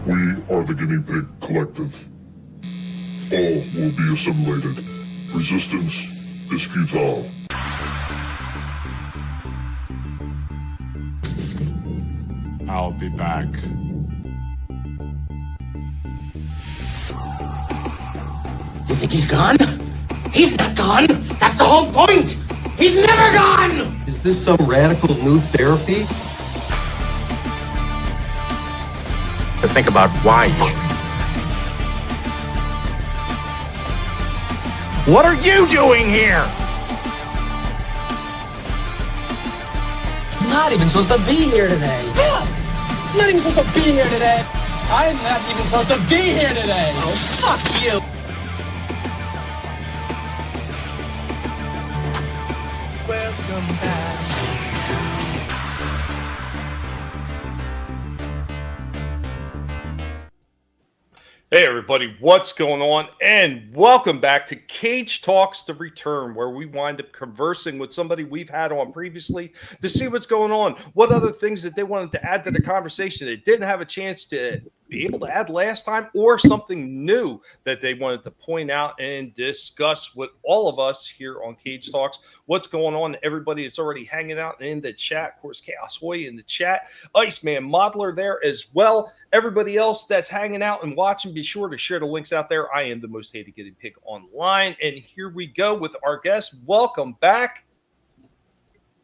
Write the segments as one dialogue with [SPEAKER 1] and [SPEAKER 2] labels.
[SPEAKER 1] We are the Guinea Pig Collective. All will be assimilated. Resistance is futile.
[SPEAKER 2] I'll be back.
[SPEAKER 3] You think he's gone? He's not gone! That's the whole point! He's never gone!
[SPEAKER 4] Is this some radical new therapy?
[SPEAKER 3] To think about why.
[SPEAKER 2] What are you doing here?
[SPEAKER 3] I'm not even supposed to be here today.
[SPEAKER 5] I'm not even supposed to be here today. I'm not even supposed to be here today. Oh, fuck you. Welcome back.
[SPEAKER 6] Hey everybody, what's going on? And welcome back to Cage Talks The Return, where we wind up conversing with somebody we've had on previously to see what's going on, what other things that they wanted to add to the conversation they didn't have a chance to be able to add last time, or something new that they wanted to point out and discuss with all of us here on Cage Talks. What's going on? Everybody is already hanging out in the chat. Of course, Chaos Hoy in the chat, Iceman Modeler there as well. Everybody else that's hanging out and watching, be sure to share the links out there. I am the most hated guinea pig online. And here we go with our guest. Welcome back,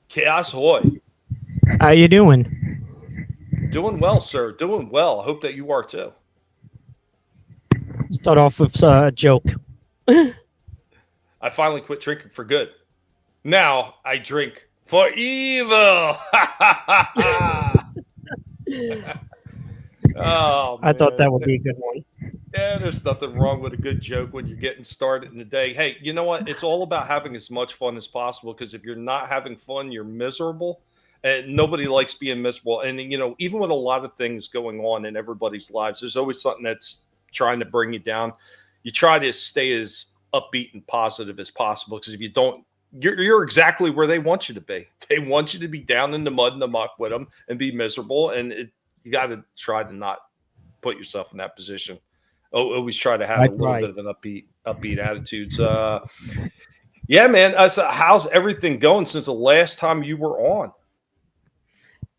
[SPEAKER 6] Chaos Hoy.
[SPEAKER 7] How you doing?
[SPEAKER 6] Doing well, sir. Doing well. I hope that you are too.
[SPEAKER 7] Start off with a joke.
[SPEAKER 6] I finally quit drinking for good. Now I drink for evil. Oh,
[SPEAKER 7] I thought that would be a good one.
[SPEAKER 6] Yeah, there's nothing wrong with a good joke when you're getting started in the day. Hey, you know what? It's all about having as much fun as possible, because if you're not having fun, you're miserable. And nobody likes being miserable. And, you know, even with a lot of things going on in everybody's lives, there's always something that's trying to bring you down. You try to stay as upbeat and positive as possible, because if you don't, you're exactly where they want you to be. They want you to be down in the mud and the muck with them and be miserable. And you got to try to not put yourself in that position. Always try to have a little bit of an upbeat attitudes. Yeah, man. So how's everything going since the last time you were on?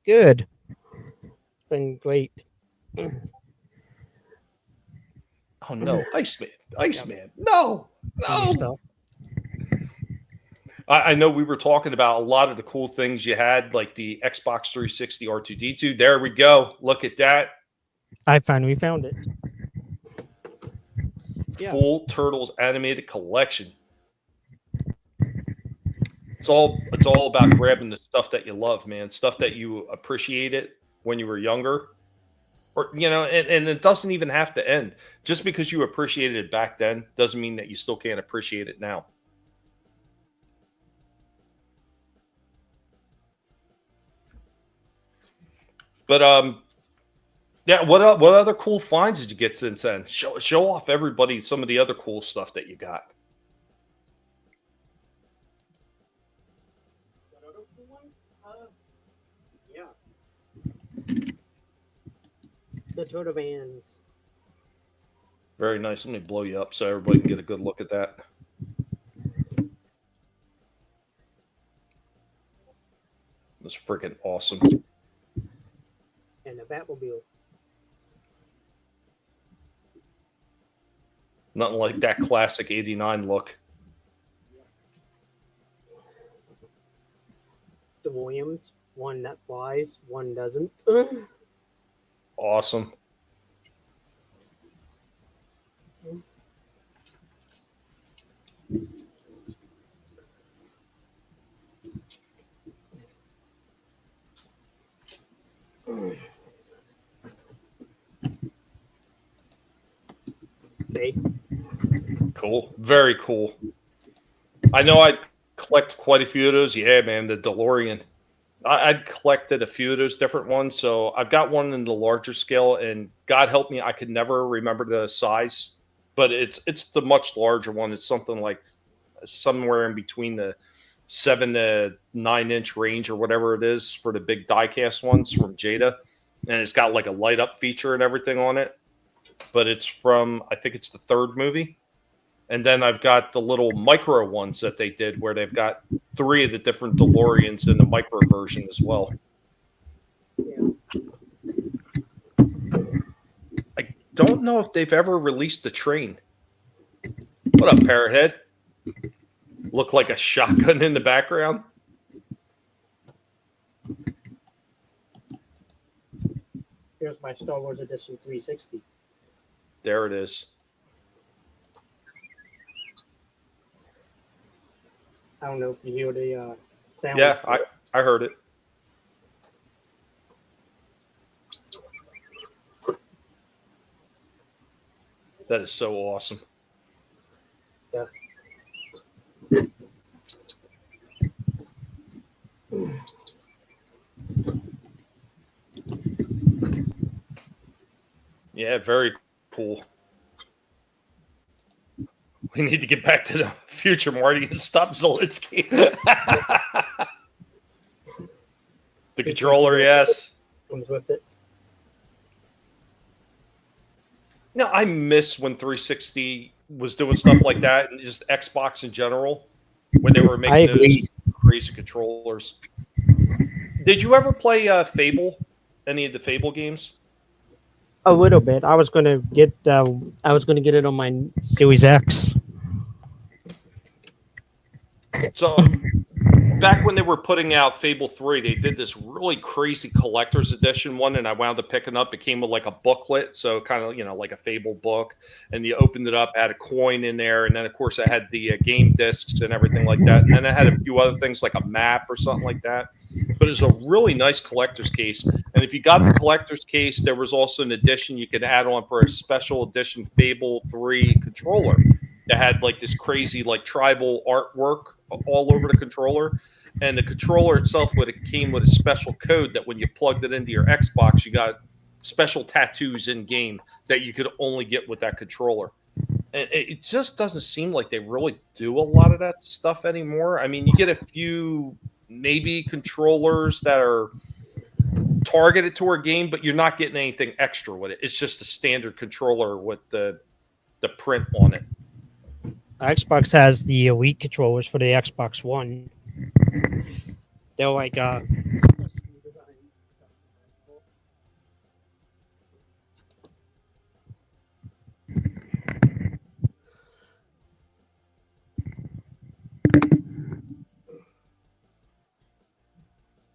[SPEAKER 7] Good. Been great.
[SPEAKER 6] Oh no, Iceman. No. I know we were talking about a lot of the cool things you had, like the Xbox 360 R2D2. There we go. Look at that.
[SPEAKER 7] I finally found it. Yeah.
[SPEAKER 6] Full Turtles animated collection. It's all about grabbing the stuff that you love, man. Stuff that you appreciated when you were younger. Or, you know, and it doesn't even have to end. Just because you appreciated it back then doesn't mean that you still can't appreciate it now. But yeah, what other cool finds did you get since then? Show off everybody some of the other cool stuff that you got.
[SPEAKER 7] The Turtle Bands.
[SPEAKER 6] Very nice. Let me blow you up so everybody can get a good look at that. That's freaking awesome.
[SPEAKER 7] And the Batmobile.
[SPEAKER 6] Nothing like that classic 89 look.
[SPEAKER 7] The Williams. One that flies, one doesn't.
[SPEAKER 6] Awesome.
[SPEAKER 7] Okay.
[SPEAKER 6] Cool. Very cool. I know I collect quite a few of those. Yeah, man, the DeLorean. I'd collected a few of those different ones. So I've got one in the larger scale, and God help me, I could never remember the size, but it's the much larger one. It's something like somewhere in between the 7 to 9 inch range or whatever it is for the big diecast ones from Jada. and it's got like a light up feature and everything on it. But it's from, I think it's the third movie. And then I've got the little micro ones that they did where they've got 3 of the different DeLoreans in the micro version as well. I don't know if they've ever released the train. What up, Parrothead? Look like a shotgun in the background.
[SPEAKER 7] Here's my Star Wars Edition 360.
[SPEAKER 6] There it is.
[SPEAKER 7] I don't know if you hear the sound.
[SPEAKER 6] Yeah, I heard it. That is so awesome.
[SPEAKER 7] Yeah.
[SPEAKER 6] Yeah, very cool. We need to get back to the future, Marty, and stop Zelensky. The controller, yes.
[SPEAKER 7] Comes with it.
[SPEAKER 6] Now, I miss when 360 was doing stuff like that, and just Xbox in general, when they were making those crazy controllers. Did you ever play Fable? Any of the Fable games?
[SPEAKER 7] A little bit. I was gonna get it on my Series X.
[SPEAKER 6] So back when they were putting out Fable 3, they did this really crazy collector's edition one, and I wound up picking up. It came with like a booklet, so kind of, like a Fable book, and you opened it up, had a coin in there, and then of course it had the game discs and everything like that, and then it had a few other things like a map or something like that. But it was a really nice collector's case, and if you got the collector's case, there was also an edition you could add on for a special edition Fable 3 controller that had like this crazy like tribal artwork all over the controller. And the controller itself came with a special code that when you plugged it into your Xbox, you got special tattoos in game that you could only get with that controller. And it just doesn't seem like they really do a lot of that stuff anymore. I mean, you get a few maybe controllers that are targeted toward game, but you're not getting anything extra with it. It's just a standard controller with the print on it.
[SPEAKER 7] Xbox has the Elite controllers for the Xbox One. They're like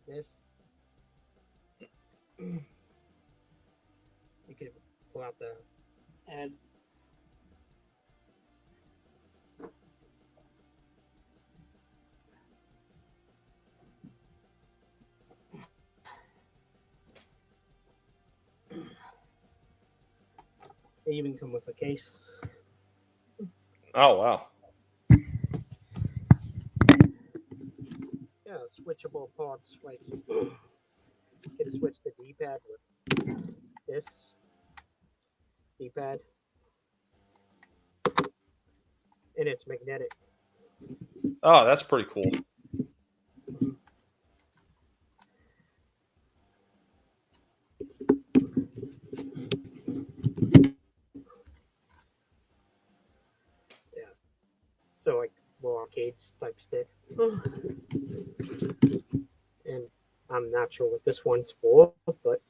[SPEAKER 7] this. You can pull out the ad. They even come with a case.
[SPEAKER 6] Oh, wow.
[SPEAKER 7] Yeah, switchable parts. Like you can switch the D-pad with this D-pad, and it's magnetic.
[SPEAKER 6] Oh, that's pretty cool.
[SPEAKER 7] So like more arcades type stick. And I'm not sure what this one's for, but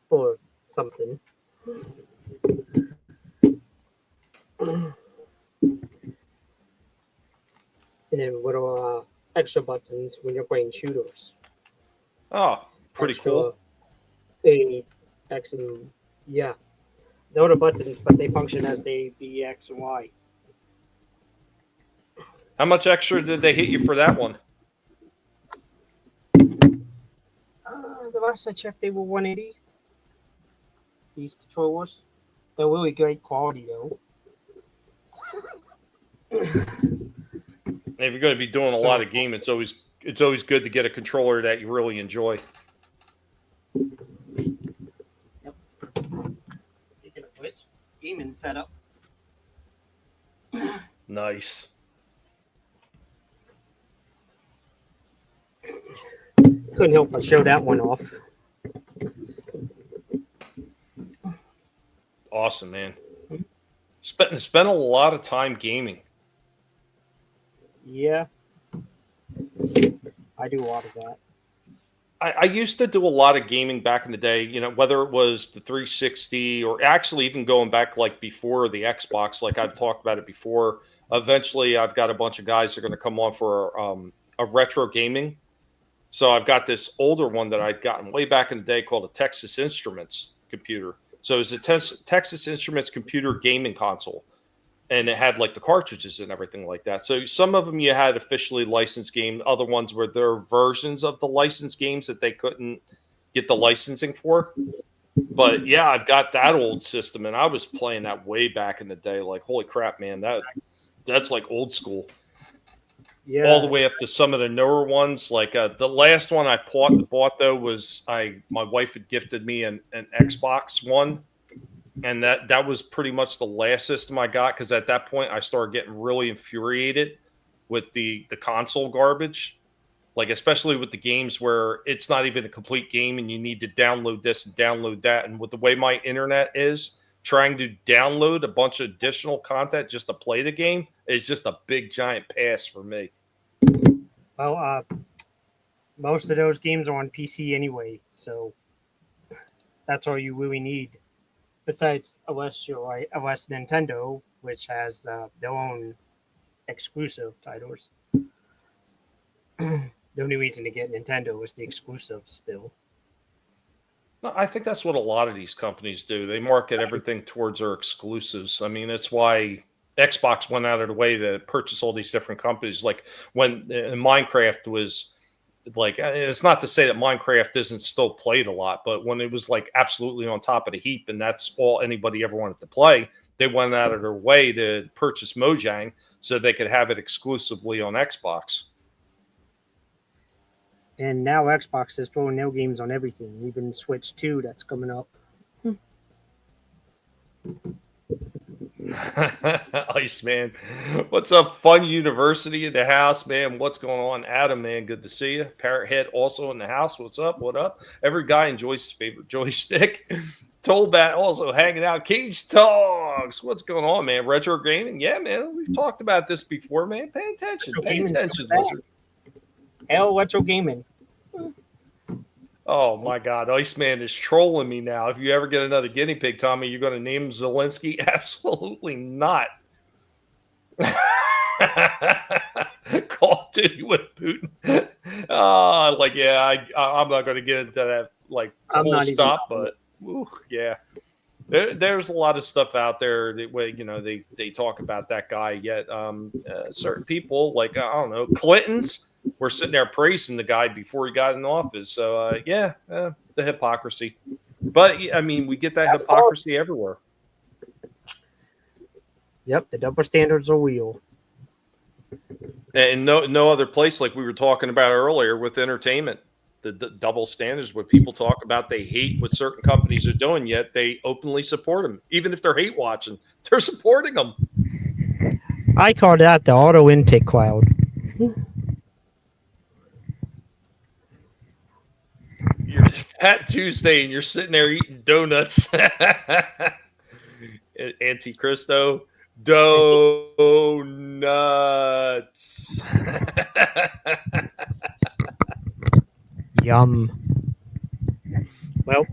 [SPEAKER 7] for something. And then little extra buttons when you're playing shooters.
[SPEAKER 6] Oh, pretty cool.
[SPEAKER 7] A, X, and yeah. They're the buttons, but they function as the B, X, and Y.
[SPEAKER 6] How much extra did they hit you for that one?
[SPEAKER 7] The last I checked, they were $180. These controllers, they're really great quality though.
[SPEAKER 6] If you're going to be doing a lot of game, it's always good to get a controller that you really enjoy.
[SPEAKER 7] Yep. Speaking of which, gaming setup.
[SPEAKER 6] Nice.
[SPEAKER 7] Couldn't help but show that one off.
[SPEAKER 6] awesome, man. Spent a lot of time gaming.
[SPEAKER 7] Yeah. I do a lot of that.
[SPEAKER 6] I used to do a lot of gaming back in the day, you know, whether it was the 360 or actually even going back like before the Xbox, like I've talked about it before. Eventually, I've got a bunch of guys that are going to come on for a retro gaming. So I've got this older one that I'd gotten way back in the day called a Texas Instruments computer. So it was a Texas Instruments computer gaming console. And it had like the cartridges and everything like that. So some of them you had officially licensed games. Other ones were their versions of the licensed games that they couldn't get the licensing for. But yeah, I've got that old system, and I was playing that way back in the day. Like, holy crap, man, that's like old school.
[SPEAKER 7] Yeah.
[SPEAKER 6] All the way up to some of the newer ones. Like the last one I bought though was my wife had gifted me an Xbox One. And that was pretty much the last system I got, because at that point I started getting really infuriated with the console garbage, like especially with the games where it's not even a complete game and you need to download this and download that. And with the way my internet is, trying to download a bunch of additional content just to play the game is just a big giant pass for me.
[SPEAKER 7] Well, most of those games are on PC anyway, so that's all you really need. Besides, unless Nintendo, which has their own exclusive titles. The only reason to get Nintendo is the exclusives still.
[SPEAKER 6] No, I think that's what a lot of these companies do. They market everything towards their exclusives. I mean, that's why Xbox went out of the way to purchase all these different companies. Like when Minecraft was like, it's not to say that Minecraft isn't still played a lot, but when it was like absolutely on top of the heap and that's all anybody ever wanted to play, they went out of their way to purchase Mojang so they could have it exclusively on Xbox.
[SPEAKER 7] And now Xbox is throwing their games on everything, even Switch 2 that's coming up.
[SPEAKER 6] Iceman, what's up? Fun University in the house, man. What's going on? Adam, man, good to see you. Parrothead also in the house. What's up? What up? Every guy enjoys his favorite joystick. Tollbat also hanging out. Cage Talks. What's going on, man? Retro gaming? Yeah, man. We've talked about this before, man. Pay attention. Pay attention, Lizard.
[SPEAKER 7] Hell, retro gaming.
[SPEAKER 6] Oh my God, Iceman is trolling me now. If you ever get another guinea pig, Tommy, you're going to name him Zelensky? Absolutely not. Call of Duty with Putin. I'm not going to get into that like full stop, but yeah. There's a lot of stuff out there that, you know, they talk about that guy. Yet certain people, like I don't know, Clinton's, were sitting there praising the guy before he got in office. So the hypocrisy. But I mean, we get that hypocrisy everywhere.
[SPEAKER 7] Yep, the double standards are real.
[SPEAKER 6] And no other place, like we were talking about earlier with entertainment. The double standards where people talk about they hate what certain companies are doing, yet they openly support them. Even if they're hate watching, they're supporting them.
[SPEAKER 7] I call that the auto intake cloud.
[SPEAKER 6] You're Fat Tuesday and you're sitting there eating donuts. Antichristo donuts.
[SPEAKER 7] Yum. Well,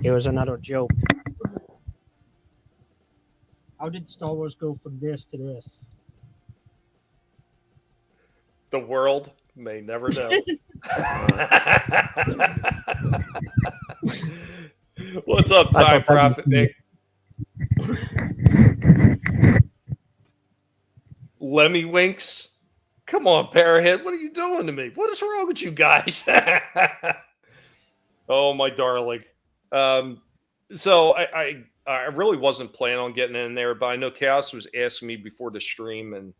[SPEAKER 7] it was another joke. How did Star Wars go from this to this?
[SPEAKER 6] The world may never know. What's up, Time Prophet Nick? Lemmy Winks. Come on, Parrothead. What are you doing to me? What is wrong with you guys? Oh, my darling. So I really wasn't planning on getting in there, but I know Chaos was asking me before the stream, and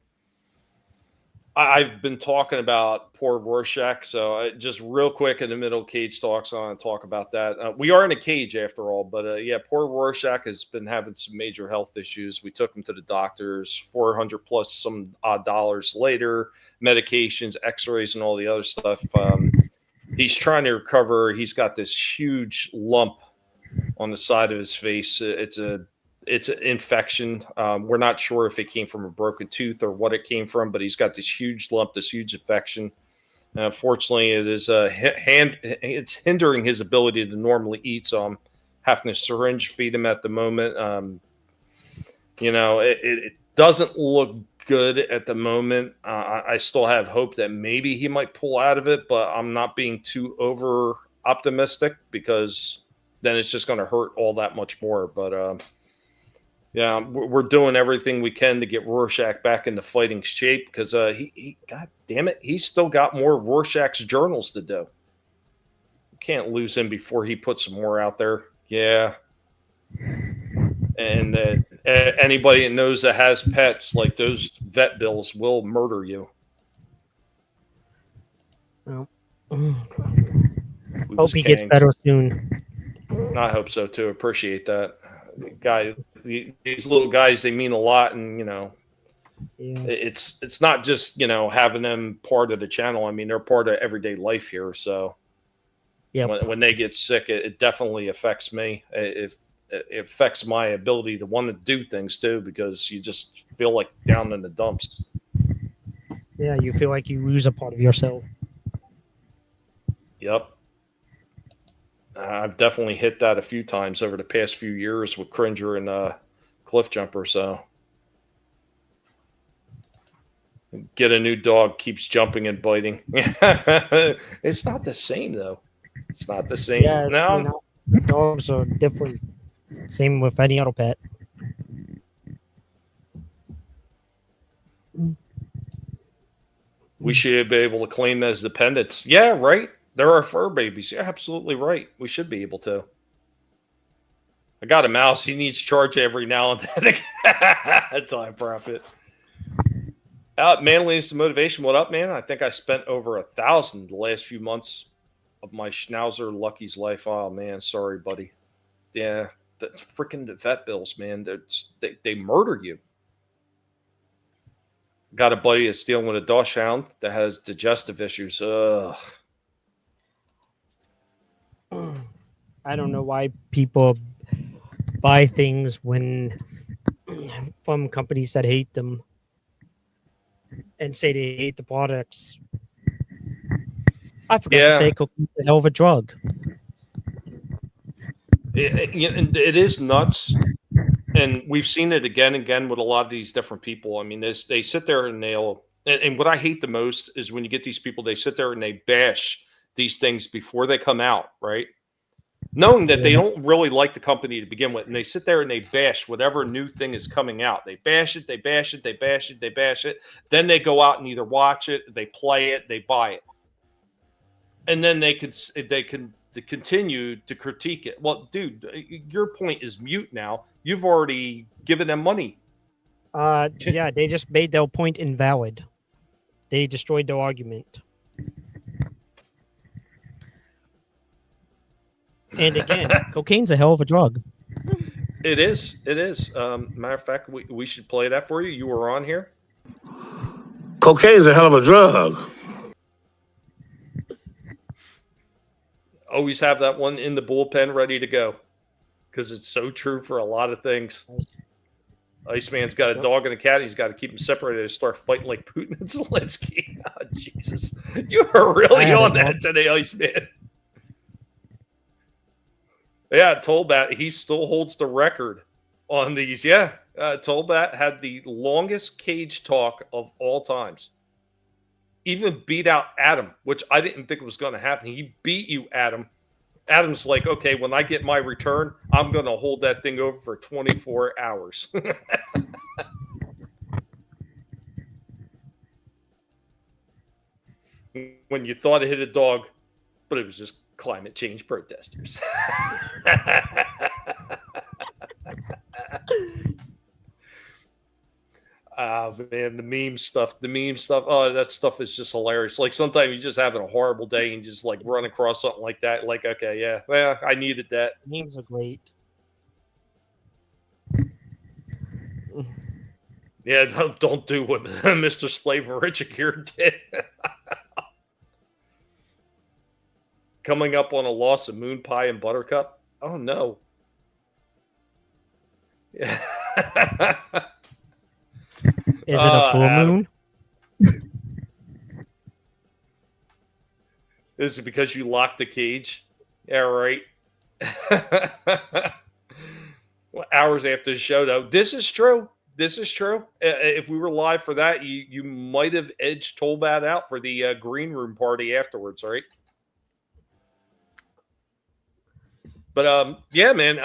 [SPEAKER 6] I've been talking about poor Rorschach, so just real quick in the middle of Cage Talks, I want to talk about that. We are in a cage after all, but poor Rorschach has been having some major health issues. We took him to the doctors, $400 plus some odd dollars later, medications, x-rays, and all the other stuff. He's trying to recover. He's got this huge lump on the side of his face. It's an infection. We're not sure if it came from a broken tooth or what it came from, but he's got this huge lump, this huge infection. Unfortunately, it is it's hindering his ability to normally eat. So I'm having to syringe feed him at the moment. It doesn't look good at the moment. I still have hope that maybe he might pull out of it, but I'm not being too over optimistic because then it's just going to hurt all that much more. But yeah, we're doing everything we can to get Rorschach back into fighting shape because he, God damn it, he's still got more Rorschach's journals to do. Can't lose him before he puts some more out there. Yeah. And anybody that knows that has pets, like those vet bills will murder you.
[SPEAKER 7] Well, hope he gets better soon.
[SPEAKER 6] I hope so too. Appreciate that. These little guys, they mean a lot, and it's not just having them part of the channel. I mean, they're part of everyday life here. So yeah, when they get sick, it definitely affects me. It affects my ability to want to do things too, because you just feel like down in the dumps.
[SPEAKER 7] Yeah, you feel like you lose a part of yourself.
[SPEAKER 6] Yep. I've definitely hit that a few times over the past few years with Cringer and Cliff Jumper. So get a new dog, keeps jumping and biting. It's not the same though. It's not the same.
[SPEAKER 7] Yeah,
[SPEAKER 6] no,
[SPEAKER 7] dogs are different. Same with any other pet.
[SPEAKER 6] We should be able to claim as dependents. Yeah, right. There are fur babies. You're absolutely right. We should be able to. I got a mouse. He needs charge every now and then. Time profit. Manliness and motivation. What up, man? I think I spent over 1,000 the last few months of my Schnauzer Lucky's life. Oh man, sorry, buddy. Yeah, that's freaking vet bills, man. They murder you. Got a buddy that's dealing with a dachshund that has digestive issues. Ugh.
[SPEAKER 7] I don't know why people buy things from companies that hate them and say they hate the products. I forgot to say cocaine's a hell of a drug.
[SPEAKER 6] It is nuts. And we've seen it again and again with a lot of these different people. I mean, they sit there and and what I hate the most is when you get these people, they sit there and they bash these things before they come out, right? Knowing that they don't really like the company to begin with. And they sit there and they bash whatever new thing is coming out. They bash it, they bash it, they bash it, they bash it. Then they go out and either watch it, they play it, they buy it. And then they can continue to critique it. Well, dude, your point is mute now. You've already given them money.
[SPEAKER 7] Yeah, they just made their point invalid. They destroyed their argument. And again, cocaine's a hell of a drug.
[SPEAKER 6] It is. It is. Matter of fact, we should play that for you. You were on here.
[SPEAKER 8] Cocaine's a hell of a drug.
[SPEAKER 6] Always have that one in the bullpen ready to go, because it's so true for a lot of things. Iceman's got a dog and a cat. He's got to keep them separated and start fighting like Putin and Zelensky. Oh, Jesus. You are really on that today, Iceman. Yeah, Tolbat, he still holds the record on these. Yeah, Tolbat had the longest cage talk of all times. Even beat out Adam, which I didn't think was going to happen. He beat you, Adam. Adam's like, okay, when I get my return, I'm going to hold that thing over for 24 hours. When you thought it hit a dog, but it was just climate change protesters. Man, the meme stuff. Oh, that stuff is just hilarious. Like sometimes you're just having a horrible day and just like run across something like that. Like, okay, yeah, well, I needed that.
[SPEAKER 7] Memes are great.
[SPEAKER 6] Yeah, don't do what Mr. Slave Richard here did. Coming up on a loss of Moon Pie and Buttercup. Oh no.
[SPEAKER 7] Is it a full moon?
[SPEAKER 6] Is it because you locked the cage? Yeah, right. Well, hours after the show, though. This is true. This is true. If we were live for that, you might have edged Tolbat out for the green room party afterwards, right? But yeah, man.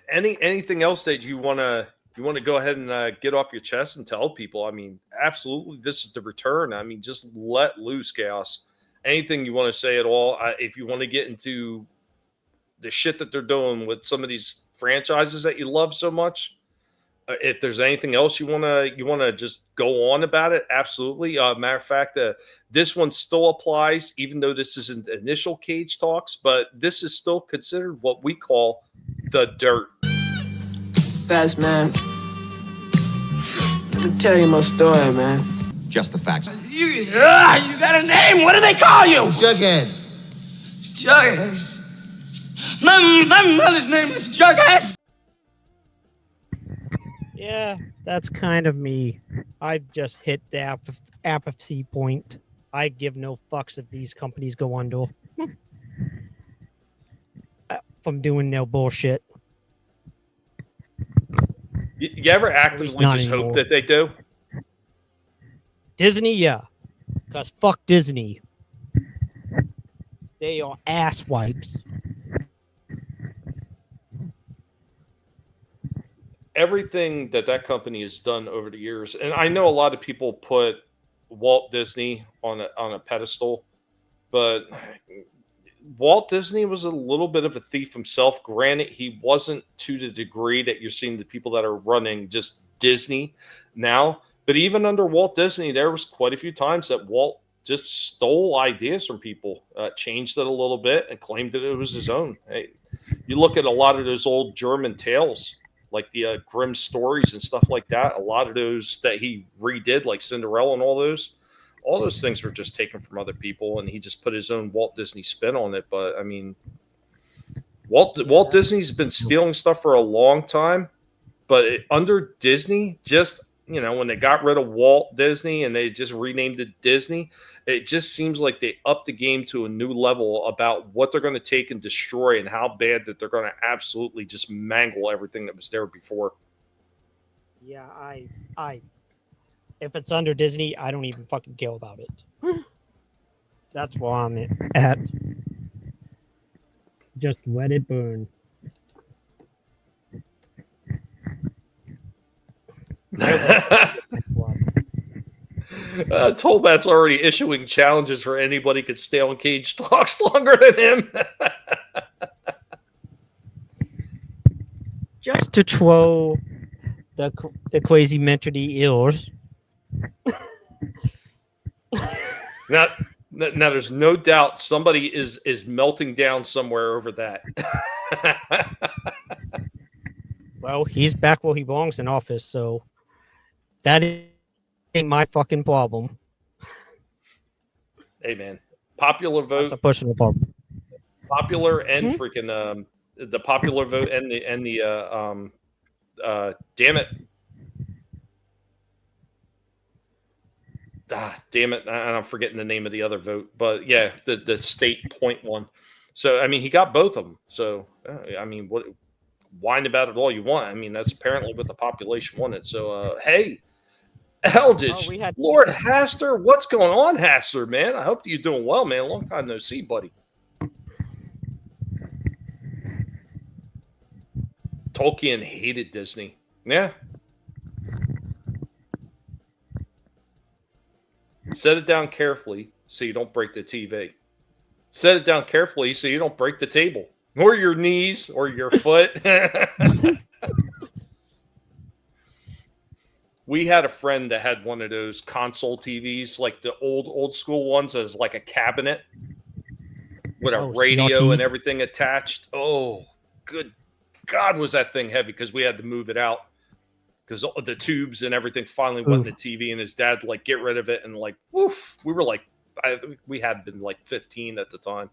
[SPEAKER 6] Anything else that you want to go ahead and get off your chest and tell people? I mean, absolutely, this is the return. I mean, just let loose, Chaos. Anything you want to say at all? If you want to get into the shit that they're doing with some of these franchises that you love so much, if there's anything else you want to just go on about it, absolutely. Matter of fact, this one still applies, even though this isn't initial Cage Talks, but this is still considered what we call the dirt.
[SPEAKER 9] Fast man, let me tell you my story, man.
[SPEAKER 10] Just the facts.
[SPEAKER 3] You got a name? What do they call you?
[SPEAKER 4] Jughead.
[SPEAKER 3] Jughead. My mother's name is Jughead.
[SPEAKER 7] Yeah, that's kind of me. I've just hit the apathy point. I give no fucks if these companies go under. From doing their bullshit.
[SPEAKER 6] You ever actively just
[SPEAKER 7] anymore.
[SPEAKER 6] hope that they do?
[SPEAKER 7] Disney, yeah. Because fuck Disney. They are ass wipes.
[SPEAKER 6] Everything that company has done over the years, and I know a lot of people put Walt Disney on a pedestal, but Walt Disney was a little bit of a thief himself. Granted, he wasn't to the degree that you're seeing the people that are running just Disney now. But even under Walt Disney, there was quite a few times that Walt just stole ideas from people, changed it a little bit, and claimed that it was his own. Hey, you look at a lot of those old German tales, like the Grimm stories and stuff like that. A lot of those that he redid, like Cinderella and all those things were just taken from other people, and he just put his own Walt Disney spin on it. But I mean, Walt Disney's been stealing stuff for a long time, but under Disney, just when they got rid of Walt Disney and they just renamed it Disney, it just seems like they upped the game to a new level about what they're going to take and destroy and how bad that they're going to absolutely just mangle everything that was there before.
[SPEAKER 7] Yeah, I if it's under Disney, I don't even fucking care about it. That's where I'm at. Just let it burn.
[SPEAKER 6] Tolbat's already issuing challenges for anybody could stay on Cage Talks longer than him.
[SPEAKER 7] Just to troll the crazy mentally ills.
[SPEAKER 6] Now, there's no doubt somebody is melting down somewhere over that.
[SPEAKER 7] Well, he's back where he belongs in office, so that ain't my fucking problem.
[SPEAKER 6] Hey, man. Popular vote.
[SPEAKER 7] That's a personal problem.
[SPEAKER 6] Popular and freaking the popular vote and the damn it. Damn it. I'm forgetting the name of the other vote. But yeah, the state point one. So, I mean, he got both of them. So, I mean, what whine about it all you want. I mean, that's apparently what the population wanted. So, hey, Eldridge, Lord Haster, what's going on, Haster, man? I hope you're doing well, man. Long time no see, buddy. Tolkien hated Disney. Yeah. Set it down carefully so you don't break the TV. Set it down carefully so you don't break the table or your knees or your foot. We had a friend that had one of those console TVs, like the old school ones, as like a cabinet with a radio and everything attached. Oh, good God, was that thing heavy because we had to move it out because the tubes and everything finally went in the TV, and his dad like get rid of it, and like woof, we were like we had been like 15 at the time,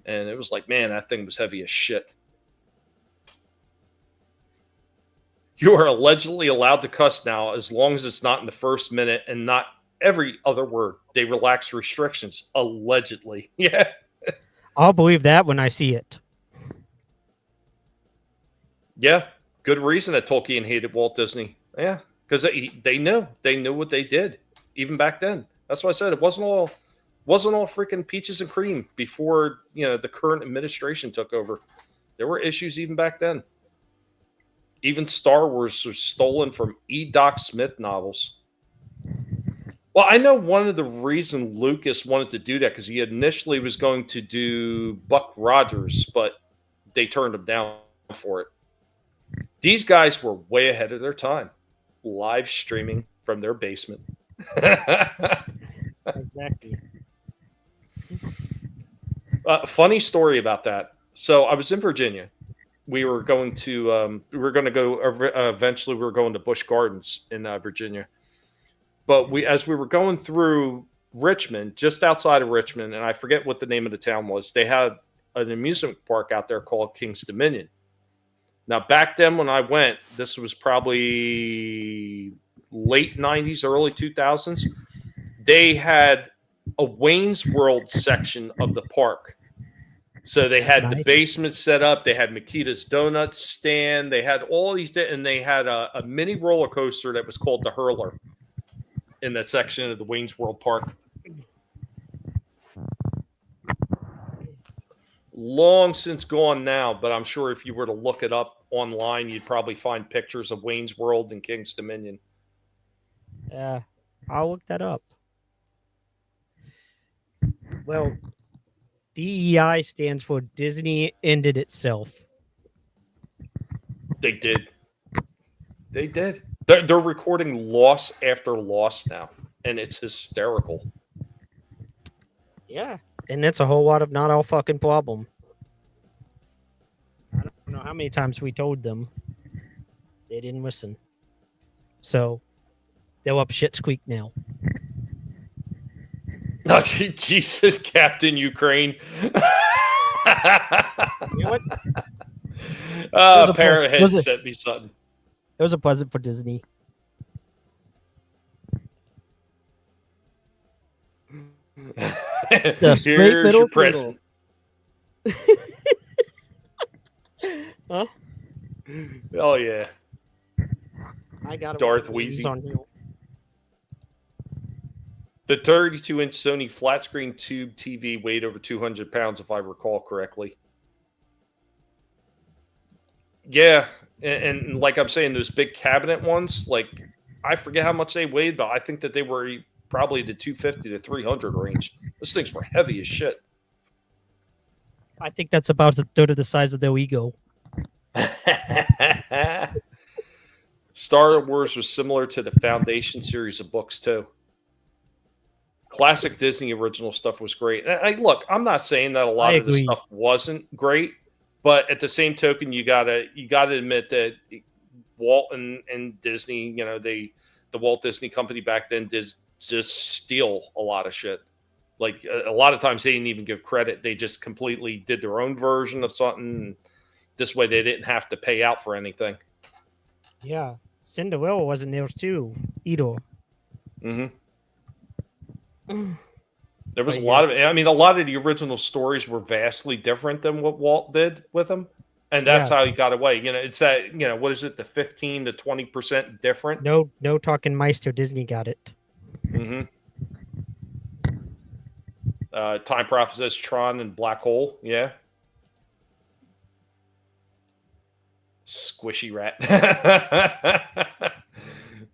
[SPEAKER 6] and it was like, man, that thing was heavy as shit. You are allegedly allowed to cuss now as long as it's not in the first minute and not every other word. They relaxed restrictions, allegedly. Yeah.
[SPEAKER 7] I'll believe that when I see it.
[SPEAKER 6] Yeah. Good reason that Tolkien hated Walt Disney. Yeah. Because they knew what they did even back then. That's why I said it wasn't all freaking peaches and cream before, the current administration took over. There were issues even back then. Even Star Wars was stolen from E. Doc Smith novels. Well, I know one of the reasons Lucas wanted to do that because he initially was going to do Buck Rogers, but they turned him down for it. These guys were way ahead of their time, live streaming from their basement.
[SPEAKER 7] Exactly.
[SPEAKER 6] Funny story about that. So I was in Virginia. We were going to eventually we were going to Busch Gardens in Virginia. But as we were going through Richmond, just outside of Richmond, and I forget what the name of the town was, they had an amusement park out there called King's Dominion. Now, back then when I went, this was probably late 90s, early 2000s, they had a Wayne's World section of the park. So they had the basement set up. They had Makita's Donuts stand. They had all these, and they had a mini roller coaster that was called the Hurler in that section of the Wayne's World Park. Long since gone now, but I'm sure if you were to look it up online, you'd probably find pictures of Wayne's World and King's Dominion.
[SPEAKER 7] Yeah, I'll look that up. Well, DEI stands for Disney Ended Itself.
[SPEAKER 6] They did. They did. They're recording loss after loss now, and it's hysterical.
[SPEAKER 7] Yeah, and that's a whole lot of not our fucking problem. I don't know how many times we told them. They didn't listen. So, they're up shit's creek now.
[SPEAKER 6] Oh, Jesus, Captain Ukraine.
[SPEAKER 7] You know what?
[SPEAKER 6] Parrot Head sent me something.
[SPEAKER 7] It was a present for Disney.
[SPEAKER 6] Here's your present.
[SPEAKER 7] Huh?
[SPEAKER 6] Oh, yeah.
[SPEAKER 7] I got
[SPEAKER 6] Darth Weezy. The 32-inch Sony flat screen tube TV weighed over 200 pounds, if I recall correctly. Yeah, and like I'm saying, those big cabinet ones, like, I forget how much they weighed, but I think that they were probably the 250 to 300 range. Those things were heavy as shit.
[SPEAKER 7] I think that's about a third of the size of their ego.
[SPEAKER 6] Star Wars was similar to the Foundation series of books, too. Classic Disney original stuff was great. And look, I'm not saying that a lot of the stuff wasn't great, but at the same token, you gotta admit that Walt and Disney, the Walt Disney Company back then did just steal a lot of shit. Like a lot of times they didn't even give credit. They just completely did their own version of something. This way they didn't have to pay out for anything.
[SPEAKER 7] Yeah. Cinderella wasn't there too, either.
[SPEAKER 6] Mm-hmm. There was a lot of the original stories were vastly different than what Walt did with them. And that's how he got away. It's that, what is it? The 15 to 20% different.
[SPEAKER 7] No talking Meister. Disney got it.
[SPEAKER 6] Mm-hmm. Time Prophet Tron and Black Hole. Yeah. Squishy rat.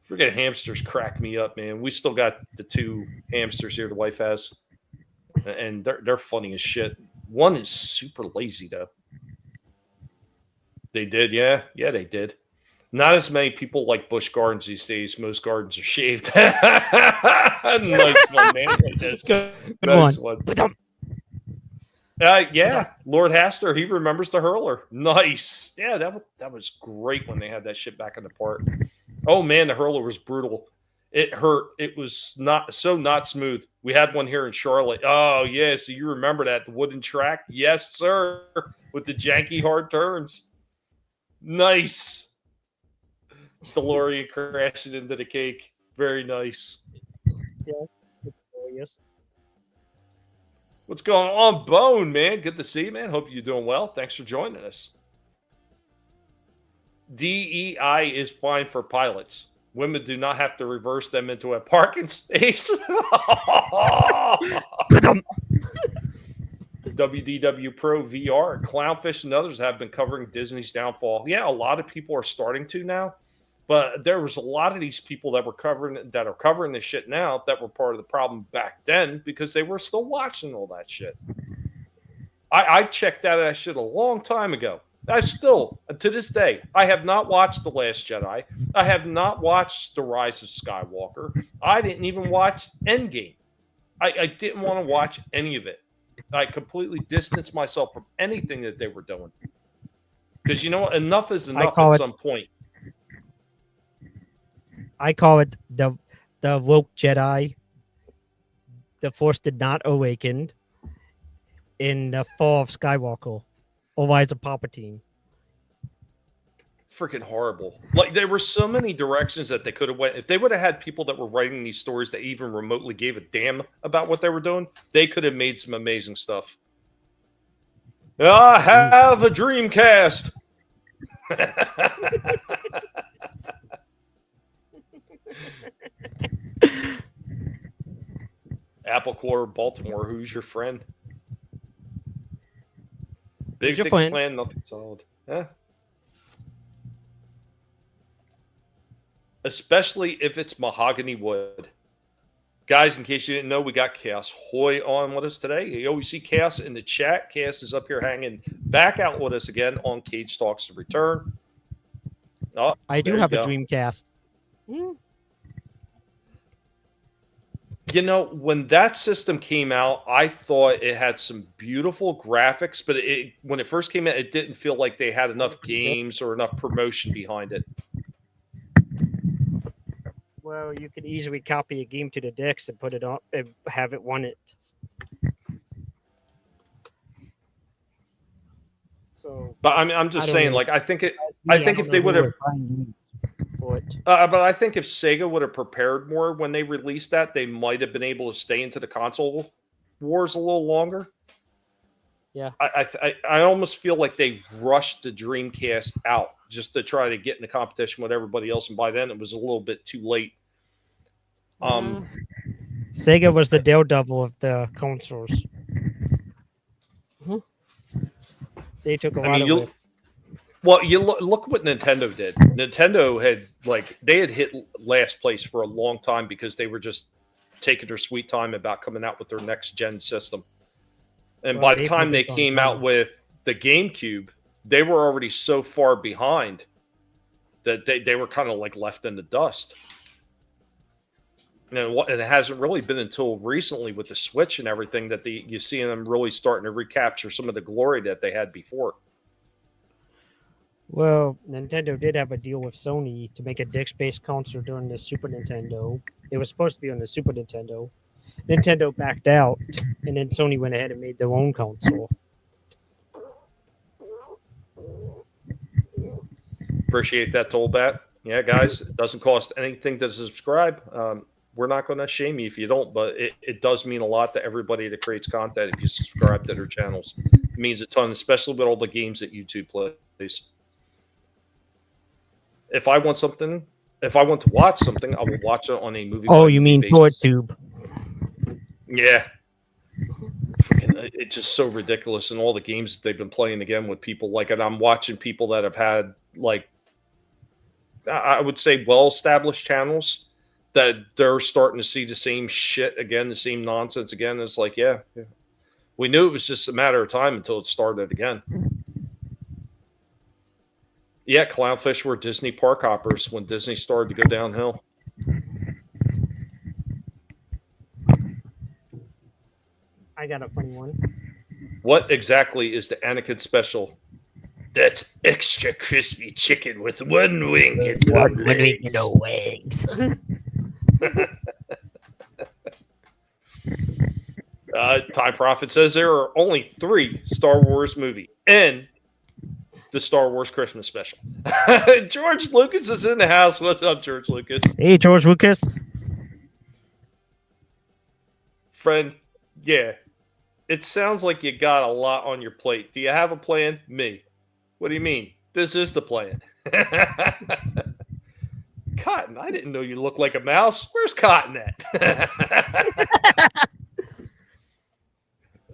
[SPEAKER 6] Freaking hamsters crack me up, man. We still got the 2 hamsters here the wife has. And they're funny as shit. One is super lazy, though. They did, yeah. Yeah, they did. Not as many people like Busch Gardens these days. Most gardens are shaved. Nice one, man. Nice one. Yeah, Lord Haster, he remembers the Hurler. Nice. Yeah, that was great when they had that shit back in the park. Oh, man, the Hurler was brutal. It hurt. It was not smooth. We had one here in Charlotte. Oh, yeah, so you remember that, the wooden track? Yes, sir, with the janky hard turns. Nice. DeLorean crashing into the cake. Very nice.
[SPEAKER 7] Yeah, it's glorious.
[SPEAKER 6] What's going on, Bone, man? Good to see you, man. Hope you're doing well. Thanks for joining us. DEI is fine for pilots. Women do not have to reverse them into a parking space. WDW Pro VR, Clownfish, and others have been covering Disney's downfall. Yeah, a lot of people are starting to now, but there was a lot of these people that are covering this shit now that were part of the problem back then because they were still watching all that shit. I checked out of that shit a long time ago. I still, to this day, I have not watched The Last Jedi. I have not watched The Rise of Skywalker. I didn't even watch Endgame. I didn't want to watch any of it. I completely distanced myself from anything that they were doing. Because you know what? Enough is enough at some point.
[SPEAKER 7] I call it the woke Jedi. The Force did not awaken in the fall of Skywalker. Or Rise of Palpatine.
[SPEAKER 6] Freaking horrible. Like, there were so many directions that they could have went. If they would have had people that were writing these stories that even remotely gave a damn about what they were doing, they could have made some amazing stuff. I have a Dreamcast. Apple Core, Baltimore, who's your friend? Big things planned, nothing solid. Yeah. Especially if it's mahogany wood. Guys, in case you didn't know, we got Chaos Hoy on with us today. You always see Chaos in the chat. Chaos is up here hanging back out with us again on Cage Talks to Return. Oh,
[SPEAKER 7] I do have a Dreamcast.
[SPEAKER 6] You know, when that system came out, I thought it had some beautiful graphics, but when it first came out, it didn't feel like they had enough games or enough promotion behind it.
[SPEAKER 7] Well, you could easily copy a game to the decks and put it on and have it run it. So,
[SPEAKER 6] but I'm just saying, like, I think if they would have. But I think if Sega would have prepared more when they released that, they might have been able to stay into the console wars a little longer.
[SPEAKER 7] Yeah,
[SPEAKER 6] I almost feel like they rushed the Dreamcast out just to try to get in the competition with everybody else, and by then it was a little bit too late.
[SPEAKER 7] Sega was the daredevil of the consoles. They took a lot of it.
[SPEAKER 6] Well, you look what Nintendo did. Nintendo had they had hit last place for a long time because they were just taking their sweet time about coming out with their next gen system. And by the time they came out with the GameCube, they were already so far behind that they were kind of like left in the dust. And it hasn't really been until recently with the Switch and everything that you see them really starting to recapture some of the glory that they had before.
[SPEAKER 7] Well, Nintendo did have a deal with Sony to make a disc-based console during the Super Nintendo. It was supposed to be on the Super Nintendo. Nintendo backed out, and then Sony went ahead and made their own console.
[SPEAKER 6] Appreciate that, Tollbat. Yeah, guys, it doesn't cost anything to subscribe. We're not going to shame you if you don't, but it does mean a lot to everybody that creates content if you subscribe to their channels. It means a ton, especially with all the games that YouTube plays. If I want to watch something, I will watch it on a movie.
[SPEAKER 7] Oh, you mean TorTube?
[SPEAKER 6] Yeah. It's just so ridiculous. And all the games that they've been playing again with people and I'm watching people that have had I would say well-established channels that they're starting to see the same shit again, the same nonsense again. It's yeah. We knew it was just a matter of time until it started again. Yeah, Clownfish were Disney park hoppers when Disney started to go downhill.
[SPEAKER 7] I got a funny one.
[SPEAKER 6] What exactly is the Anakin special? That's extra crispy chicken with one wing and one leg.
[SPEAKER 7] No wings.
[SPEAKER 6] Time Prophet says there are only 3 Star Wars movies. And the Star Wars Christmas special. George Lucas is in the house. What's up, George Lucas?
[SPEAKER 7] Hey, George Lucas.
[SPEAKER 6] Friend, yeah. It sounds like you got a lot on your plate. Do you have a plan? Me. What do you mean? This is the plan. Cotton, I didn't know you looked like a mouse. Where's Cotton at?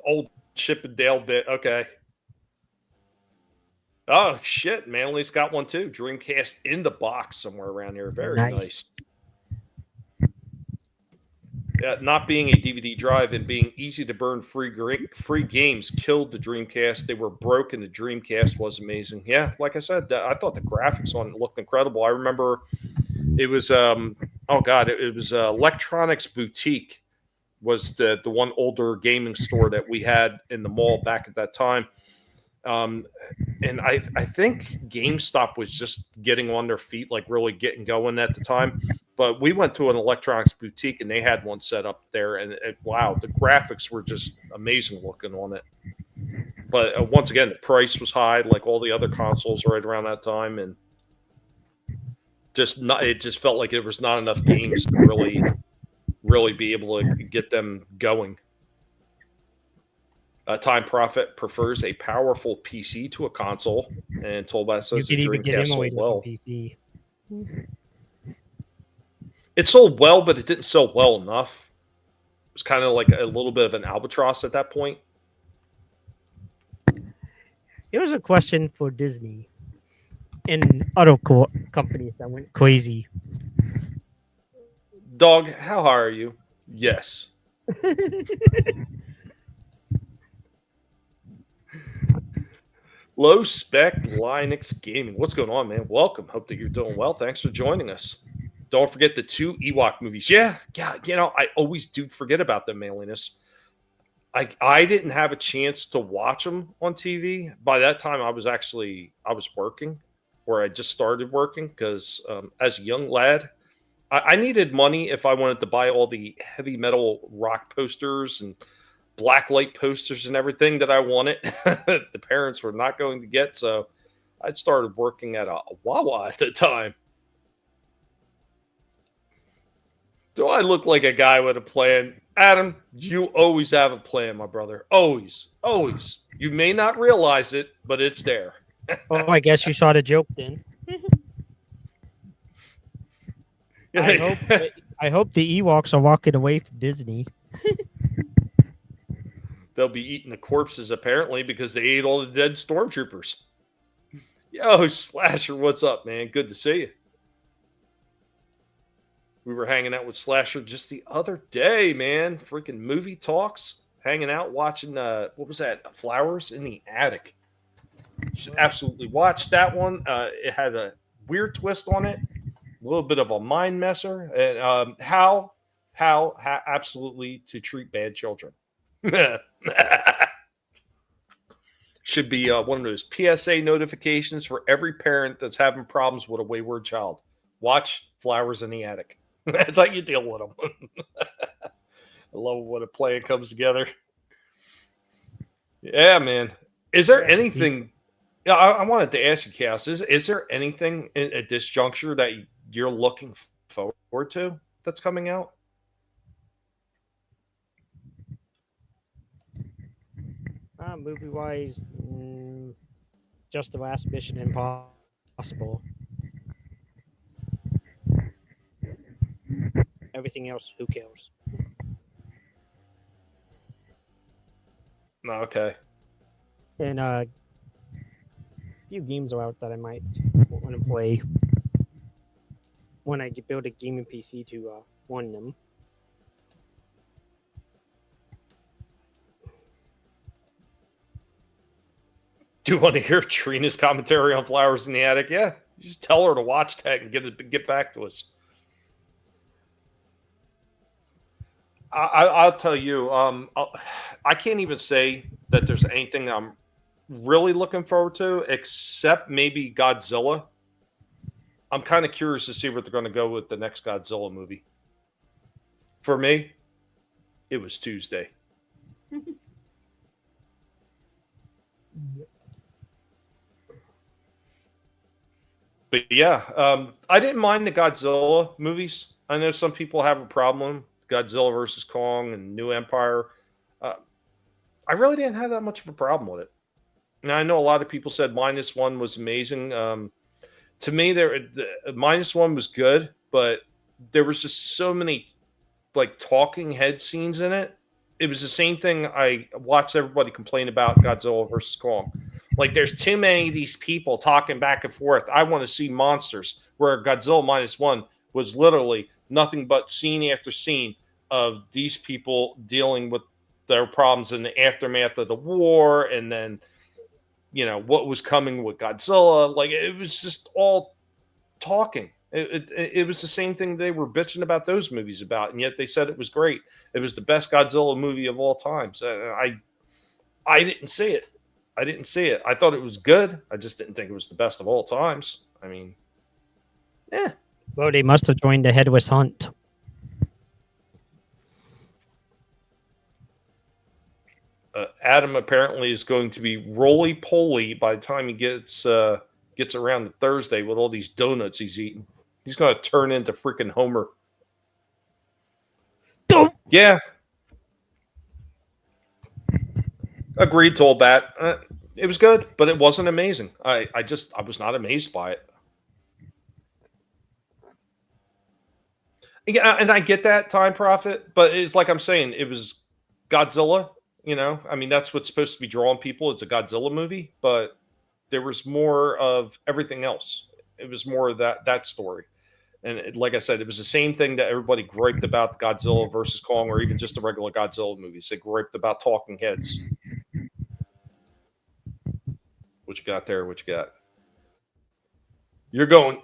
[SPEAKER 6] Old Chip and Dale bit. Okay. Oh, shit. Manly's got one too. Dreamcast in the box somewhere around here. Very nice. Yeah, not being a DVD drive and being easy to burn free games killed the Dreamcast. They were broken. The Dreamcast was amazing. Yeah, like I said, I thought the graphics on it looked incredible. I remember it was, it was Electronics Boutique was the one older gaming store that we had in the mall back at that time. And I think GameStop was just getting on their feet, like really getting going at the time. But we went to an electronics boutique and they had one set up there, and wow, the graphics were just amazing looking on it. But once again, the price was high, like all the other consoles right around that time, and it just felt like there was not enough games to really be able to get them going. Time Prophet prefers a powerful PC to a console, and Tolbat says the Dreamcast sold well.
[SPEAKER 7] PC.
[SPEAKER 6] It sold well, but it didn't sell well enough. It was kind of like a little bit of an albatross at that point.
[SPEAKER 7] It was a question for Disney and other companies that went crazy.
[SPEAKER 6] Dog, how high are you? Yes. Low spec Linux gaming. What's going on, man? Welcome. Hope that you're doing well. Thanks for joining us. Don't forget the 2 Ewok movies. Yeah, I always do forget about them, Manliness. I didn't have a chance to watch them on TV. By that time, I was working, or I just started working, because as a young lad, I needed money if I wanted to buy all the heavy metal rock posters and blacklight posters and everything that I wanted. The parents were not going to get, so I started working at a Wawa at the time. Do I look like a guy with a plan? Adam, you always have a plan, my brother. Always. Always. You may not realize it, but it's there.
[SPEAKER 7] Oh, I guess you saw the joke then. I hope the Ewoks are walking away from Disney.
[SPEAKER 6] They'll be eating the corpses, apparently, because they ate all the dead stormtroopers. Yo, Slasher, what's up, man? Good to see you. We were hanging out with Slasher just the other day, man. Freaking movie talks. Hanging out, watching, what was that? Flowers in the Attic. You should absolutely watch that one. It had a weird twist on it. A little bit of a mind messer. And how absolutely to treat bad children. Should be one of those PSA notifications for every parent that's having problems with a wayward child. Watch Flowers in the Attic. That's how you deal with them. I love when a plan comes together. Yeah, man. Is there anything? I wanted to ask you, Chaos. Is there anything at this juncture that you're looking forward to that's coming out?
[SPEAKER 7] Movie wise, just the last Mission Impossible. Everything else, who cares?
[SPEAKER 6] Okay.
[SPEAKER 7] And a few games are out that I might want to play when I build a gaming PC to run them.
[SPEAKER 6] Do you want to hear Trina's commentary on Flowers in the Attic? Yeah, you just tell her to watch that and get back to us. I'll tell you, I can't even say that there's anything I'm really looking forward to, except maybe Godzilla. I'm kind of curious to see where they're going to go with the next Godzilla movie. For me, it was Tuesday. But yeah, I didn't mind the Godzilla movies. I know some people have a problem. Godzilla versus Kong and New Empire. I really didn't have that much of a problem with it. Now I know a lot of people said -1 was amazing. To me, -1 was good, but there was just so many like talking head scenes in it. It was the same thing I watched everybody complain about Godzilla versus Kong. Like, there's too many of these people talking back and forth. I want to see monsters. Where Godzilla -1 was literally nothing but scene after scene of these people dealing with their problems in the aftermath of the war, and then what was coming with Godzilla. Like, it was just all talking. It was the same thing they were bitching about those movies about, and yet they said it was great. It was the best Godzilla movie of all time. So I didn't see it. I didn't see it. I thought it was good. I just didn't think it was the best of all times. I mean, yeah.
[SPEAKER 7] Well, they must have joined the Headless Hunt.
[SPEAKER 6] Adam apparently is going to be roly-poly by the time he gets around to Thursday with all these donuts he's eating. He's going to turn into freaking Homer.
[SPEAKER 7] Don't.
[SPEAKER 6] Yeah. Agreed, Tolbat. It was good, but it wasn't amazing. I was not amazed by it. Yeah, and I get that, Time Prophet, but it's like I'm saying, it was Godzilla. I mean, that's what's supposed to be drawing people. It's a Godzilla movie, but there was more of everything else. It was more of that story. And like I said, it was the same thing that everybody griped about Godzilla versus Kong, or even just the regular Godzilla movies. They griped about talking heads. What you got there? What you got? You're going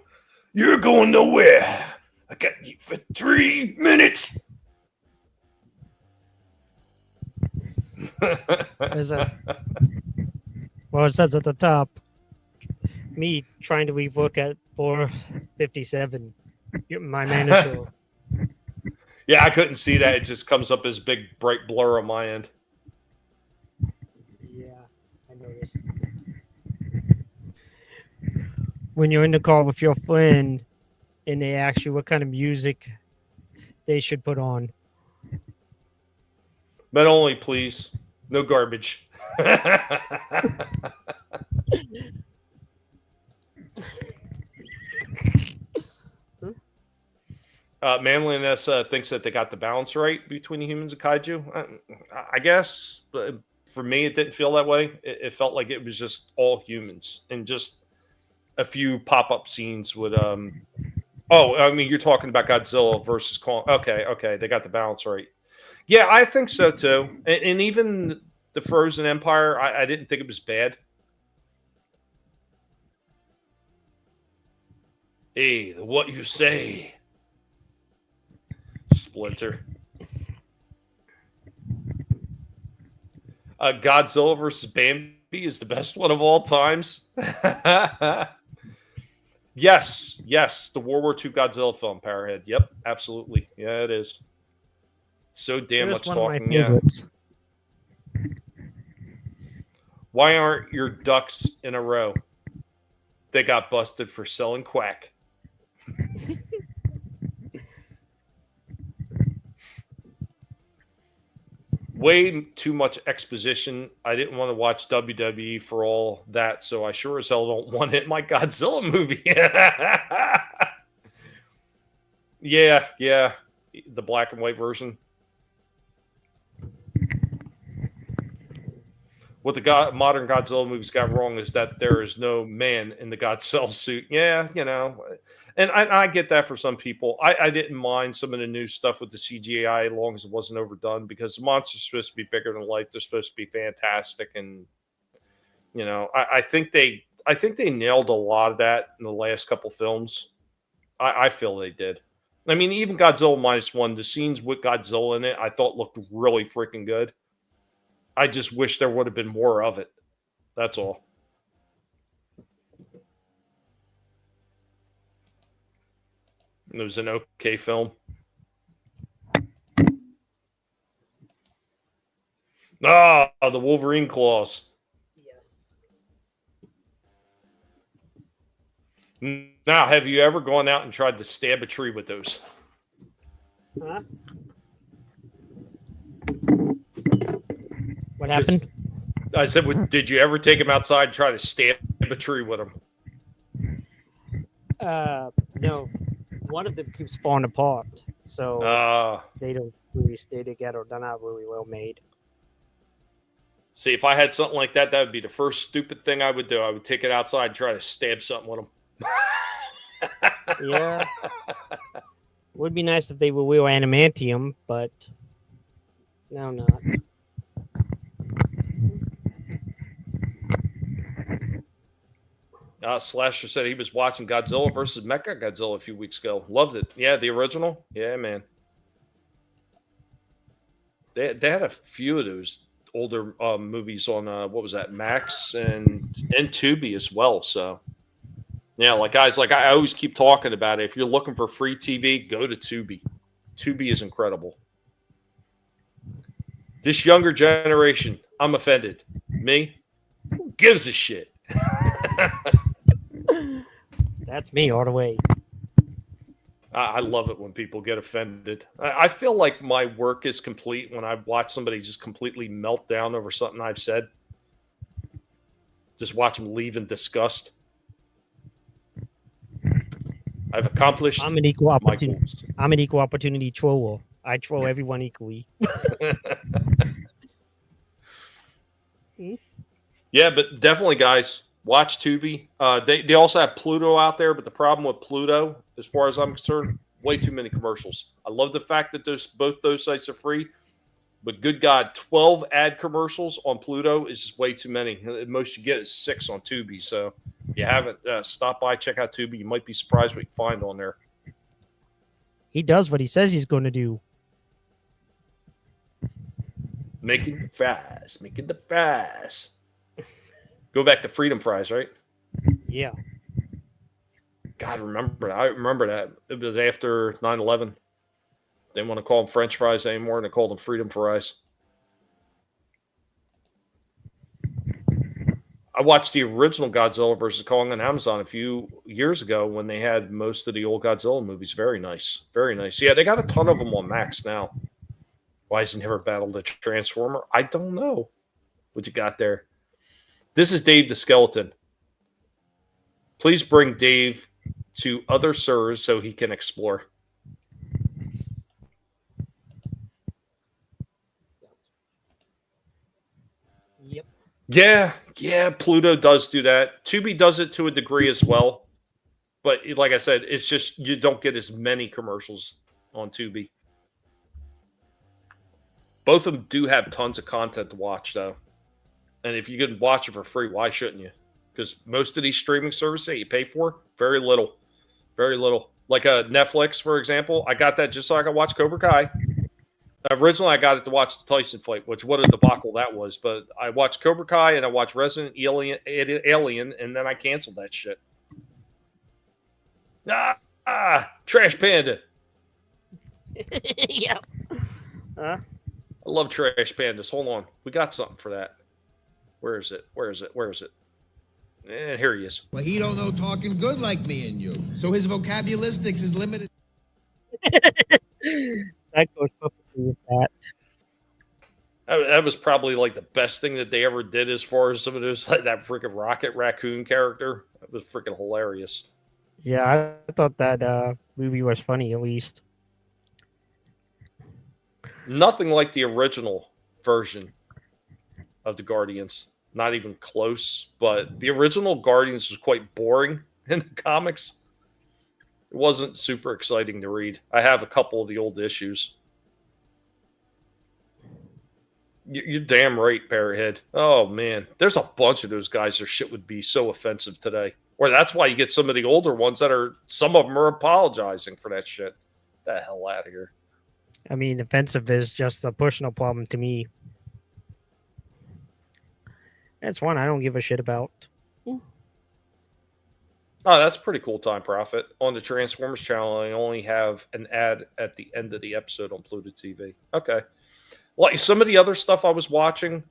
[SPEAKER 6] nowhere. I got you for 3 minutes.
[SPEAKER 7] Well, it says at the top, me trying to relook at 457. My manager.
[SPEAKER 6] Yeah, I couldn't see that. It just comes up as big, bright blur on my end.
[SPEAKER 7] Yeah, I noticed. When you're in the car with your friend and they ask you what kind of music they should put on.
[SPEAKER 6] But only, please. No garbage. Manliness thinks that they got the balance right between the humans and kaiju. I guess, but for me, it didn't feel that way. It felt like it was just all humans and just a few pop-up scenes with Oh, I mean, you're talking about Godzilla versus Kong. Okay, they got the balance right. Yeah, I think so too. And even the Frozen Empire, I didn't think it was bad. Hey, what you say, Splinter? Godzilla versus Bambi is the best one of all times. Yes, the World War II Godzilla film, Powerhead. Yep, absolutely. Yeah, it is. So damn much talking. Yeah. Why aren't your ducks in a row? They got busted for selling quack. Way too much exposition. I didn't want to watch WWE for all that, so I sure as hell don't want it in my Godzilla movie. Yeah. The black and white version. What the modern Godzilla movies got wrong is that there is no man in the Godzilla suit. Yeah, and I get that for some people. I didn't mind some of the new stuff with the CGI as long as it wasn't overdone, because the monster's supposed to be bigger than life. They're supposed to be fantastic, and I think they nailed a lot of that in the last couple films. I feel they did. I mean, even Godzilla -1, the scenes with Godzilla in it, I thought looked really freaking good. I just wish there would have been more of it. That's all. It was an okay film. The Wolverine claws.
[SPEAKER 7] Yes.
[SPEAKER 6] Now, have you ever gone out and tried to stab a tree with those?
[SPEAKER 7] Huh? What happened?
[SPEAKER 6] I said, did you ever take them outside and try to stab a tree with them?
[SPEAKER 7] No. One of them keeps falling apart, so they don't really stay together. They're not really well made.
[SPEAKER 6] See, if I had something like that, that would be the first stupid thing I would do. I would take it outside and try to stab something with them.
[SPEAKER 7] Yeah. Would be nice if they were real adamantium, but no, not.
[SPEAKER 6] Slasher said he was watching Godzilla versus Mechagodzilla a few weeks ago. Loved it. Yeah, the original. Yeah, man. They had a few of those older movies on what was that, Max and Tubi as well. So yeah, like guys, like I always keep talking about it. If you're looking for free TV, go to Tubi. Tubi is incredible. This younger generation, I'm offended. Me? Who gives a shit?
[SPEAKER 7] That's me all the way.
[SPEAKER 6] I love it when people get offended. I feel like my work is complete when I watch somebody just completely melt down over something I've said. Just watch them leave in disgust. I've accomplished.
[SPEAKER 7] I'm an equal opportunity troller. I troll everyone equally.
[SPEAKER 6] Yeah, but definitely, guys, watch Tubi. They also have Pluto out there, but the problem with Pluto, as far as I'm concerned, way too many commercials. I love the fact that both those sites are free, but good God, 12 ad commercials on Pluto is just way too many. The most you get is 6 on Tubi. So if you haven't, stop by, check out Tubi. You might be surprised what you find on there.
[SPEAKER 7] He does what he says he's going to do.
[SPEAKER 6] Making the fries. Go back to Freedom Fries, right?
[SPEAKER 7] Yeah.
[SPEAKER 6] God, I remember that. It was after 9/11. They didn't want to call them French fries anymore, and they called them Freedom Fries. I watched the original Godzilla vs. Kong on Amazon a few years ago when they had most of the old Godzilla movies. Very nice. Very nice. Yeah, they got a ton of them on Max now. Why has he never battled a Transformer? I don't know what you got there. This is Dave the Skeleton. Please bring Dave to other SIRs so he can explore.
[SPEAKER 7] Yep.
[SPEAKER 6] Yeah, Pluto does do that. Tubi does it to a degree as well. But like I said, it's just you don't get as many commercials on Tubi. Both of them do have tons of content to watch, though. And if you can watch it for free, why shouldn't you? Because most of these streaming services that you pay for, very little. Very little. Like Netflix, for example, I got that just so I could watch Cobra Kai. Originally, I got it to watch the Tyson fight, which what a debacle that was. But I watched Cobra Kai and I watched Resident Alien, and then I canceled that shit. Trash Panda.
[SPEAKER 7] Yeah.
[SPEAKER 6] I love Trash Pandas. Hold on. We got something for that. Where is it? And here he is.
[SPEAKER 10] Well, he don't know talking good like me and you. So his vocabularistics is limited.
[SPEAKER 7] That goes perfectly with that.
[SPEAKER 6] That was probably like the best thing that they ever did as far as some of those, like that freaking Rocket Raccoon character. That was freaking hilarious.
[SPEAKER 7] Yeah, I thought that movie was funny, at least.
[SPEAKER 6] Nothing like the original version of the Guardians. Not even close. But the original Guardians was quite boring in the comics. It wasn't super exciting to read. I have a couple of the old issues. You're damn right, Parrothead. Oh, man. There's a bunch of those guys. Their shit would be so offensive today. Or that's why you get some of the older ones that are, some of them are apologizing for that shit. Get the hell out of here.
[SPEAKER 7] I mean, offensive is just a personal problem to me. That's one I don't give a shit about.
[SPEAKER 6] Oh, that's pretty cool, Time Prophet. On the Transformers channel, I only have an ad at the end of the episode on Pluto TV. Okay. Like some of the other stuff I was watching.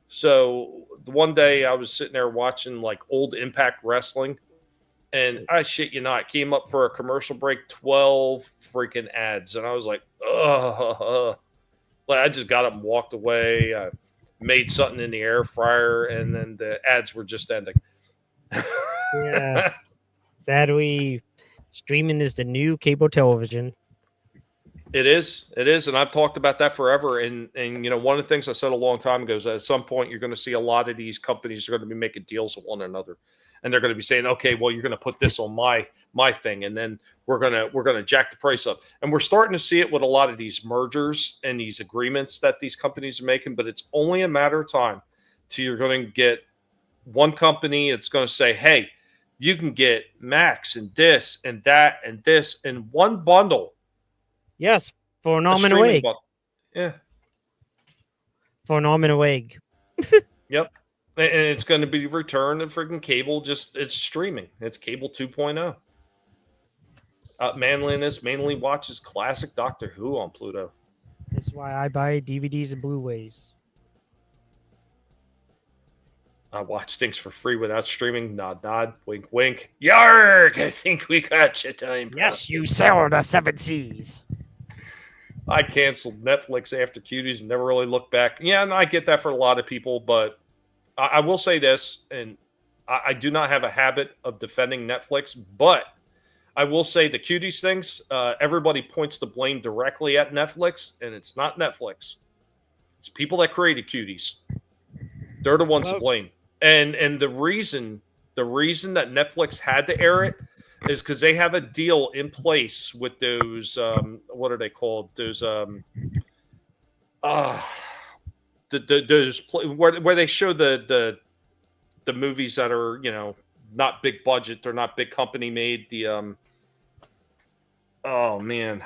[SPEAKER 6] So the one day I was sitting there watching like old Impact Wrestling, And I shit you not, came up for a commercial break, 12 freaking ads. And I was like, ugh. Like, I just got up and walked away. I made something in the air fryer, and then the ads were just ending.
[SPEAKER 7] Yeah. Sadly, streaming is the new cable television.
[SPEAKER 6] It is, and I've talked about that forever. And you know, one of the things I said a long time ago is that at some point you're going to see a lot of these companies are going to be making deals with one another, and they're going to be saying, okay, well, you're going to put this on my thing, and then we're gonna jack the price up. And we're starting to see it with a lot of these mergers and these agreements that these companies are making. But it's only a matter of time till you're going to get one company. It's going to say, hey, you can get Max and this and that and this in one bundle.
[SPEAKER 7] Yes, for an arm and a leg.
[SPEAKER 6] Yeah.
[SPEAKER 7] For an arm and a leg.
[SPEAKER 6] Yep. And it's going to be returned to freaking cable. Just it's streaming. It's cable 2.0. Manly watches classic Doctor Who on Pluto.
[SPEAKER 7] This is why I buy DVDs and Blu-rays.
[SPEAKER 6] I watch things for free without streaming. Nod, nod, wink, wink. Yarg! I think we got you time.
[SPEAKER 7] Yes, you sailed the 7 seas.
[SPEAKER 6] I canceled Netflix after Cuties and never really looked back. Yeah, and I get that for a lot of people, but I will say this, and I do not have a habit of defending Netflix, but I will say the Cuties things, everybody points the blame directly at Netflix, and it's not Netflix. It's people that created Cuties. They're the ones to blame. And the reason that Netflix had to air it is because they have a deal in place with those what are they called? Those those where they show the movies that are, you know, not big budget, they're not big company made. The oh man,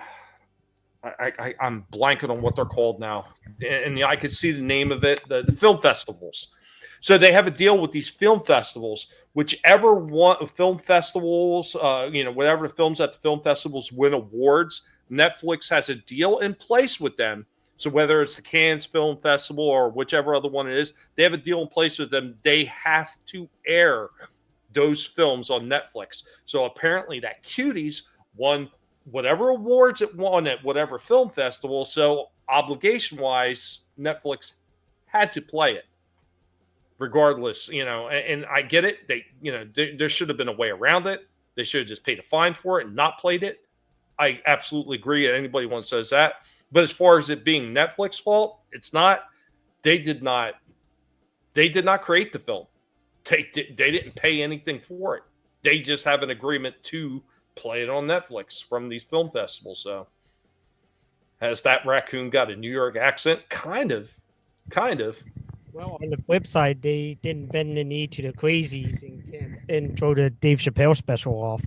[SPEAKER 6] I'm blanking on what they're called now, and I could see the name of it. The film festivals. So they have a deal with these film festivals. Whichever one film festivals, you know, whatever the films at the film festivals win awards, Netflix has a deal in place with them. So whether it's the Cannes Film Festival or whichever other one it is, they have a deal in place with them. They have to air those films on Netflix. So apparently that Cuties won whatever awards it won at whatever film festival. So obligation-wise, Netflix had to play it. Regardless, you know, and I get it. They, you know, there should have been a way around it. They should have just paid a fine for it and not played it. I absolutely agree. Anybody who says that. But as far as it being Netflix's fault, it's not. They did not create the film. They didn't pay anything for it. They just have an agreement to play it on Netflix from these film festivals. So has that raccoon got a New York accent? Kind of.
[SPEAKER 7] Well, on the flip side, they didn't bend the knee to the crazies and throw the Dave Chappelle special off.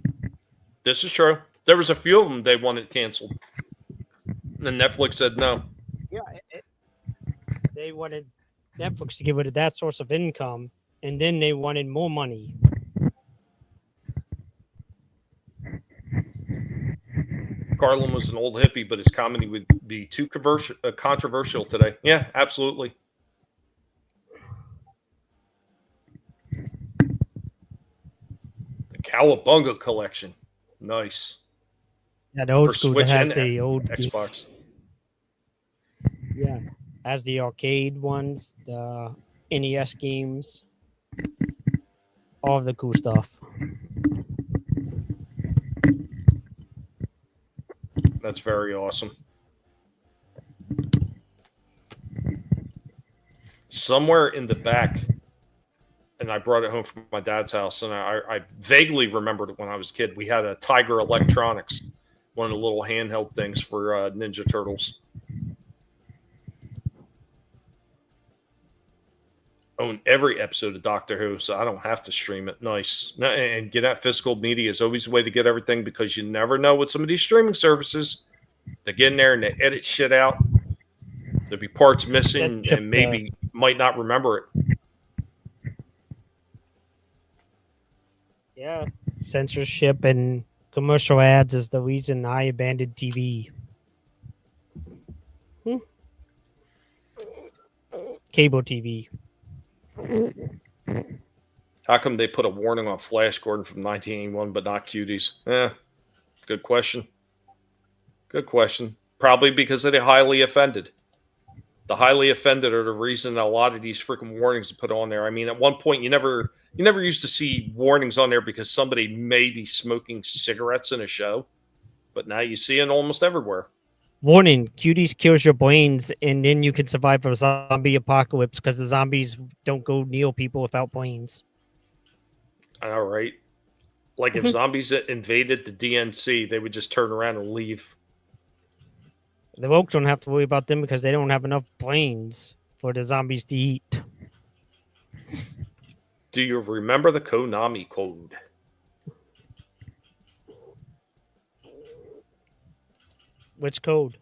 [SPEAKER 6] This is true. There was a few of them they wanted canceled. And Netflix said no.
[SPEAKER 7] Yeah, they wanted Netflix to get rid of that source of income, and then they wanted more money.
[SPEAKER 6] Carlin was an old hippie, but his comedy would be too controversial today. Yeah, absolutely. Cowabunga collection. Nice.
[SPEAKER 7] Yeah, the old
[SPEAKER 6] For
[SPEAKER 7] school
[SPEAKER 6] Switch
[SPEAKER 7] that has
[SPEAKER 6] and
[SPEAKER 7] the old
[SPEAKER 6] Xbox.
[SPEAKER 7] Yeah. Has the arcade ones, the NES games, all of the cool stuff.
[SPEAKER 6] That's very awesome. Somewhere in the back, and I brought it home from my dad's house, and I vaguely remembered it when I was a kid. We had a Tiger Electronics, one of the little handheld things for Ninja Turtles. Own every episode of Doctor Who, so I don't have to stream it. Nice. And get out physical media is always a way to get everything, because you never know with some of these streaming services. They get in there and they edit shit out. There'll be parts missing and maybe might not remember it.
[SPEAKER 7] Yeah. Censorship and commercial ads is the reason I abandoned TV. Cable TV.
[SPEAKER 6] How come they put a warning on Flash Gordon from 1981 but not Cuties? Good question. Good question. Probably because of the highly offended. The highly offended are the reason a lot of these freaking warnings are put on there. I mean, at one point, you never used to see warnings on there because somebody may be smoking cigarettes in a show, but now you see it almost everywhere.
[SPEAKER 7] Warning: Cuties kills your brains, and then you can survive a zombie apocalypse because the zombies don't go near people without brains.
[SPEAKER 6] I know, right? Like if zombies invaded the DNC, they would just turn around and leave.
[SPEAKER 7] The Rogues don't have to worry about them because they don't have enough brains for the zombies to eat.
[SPEAKER 6] Do you remember the Konami code?
[SPEAKER 7] Which code?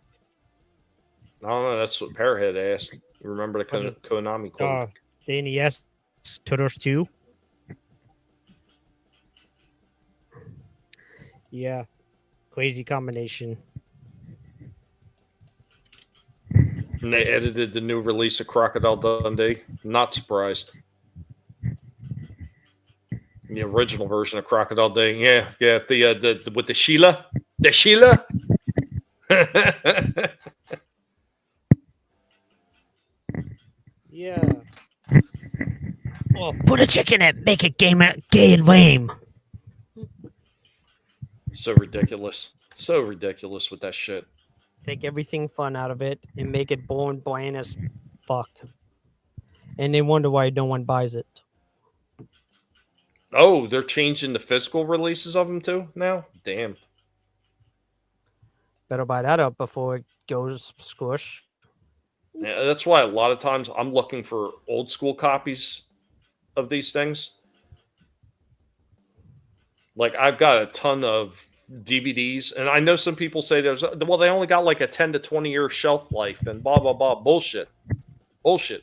[SPEAKER 6] I don't know. That's what Pearhead asked. You remember the Konami code?
[SPEAKER 7] The NES Turtles 2? Yeah. Crazy combination.
[SPEAKER 6] And they edited the new release of Crocodile Dundee. Not surprised. The original version of Crocodile Dundee. Yeah. The with the Sheila. The Sheila.
[SPEAKER 7] Yeah. Oh, put a chick in it, make it gay and lame.
[SPEAKER 6] So ridiculous. So ridiculous with that shit.
[SPEAKER 7] Take everything fun out of it and make it boring, bland as fuck. And they wonder why no one buys it.
[SPEAKER 6] Oh, they're changing the physical releases of them too now? Damn.
[SPEAKER 7] Better buy that up before it goes squish.
[SPEAKER 6] Yeah, that's why a lot of times I'm looking for old school copies of these things. Like I've got a ton of DVDs, and I know some people say they only got like a 10 to 20 year shelf life and blah blah blah. Bullshit.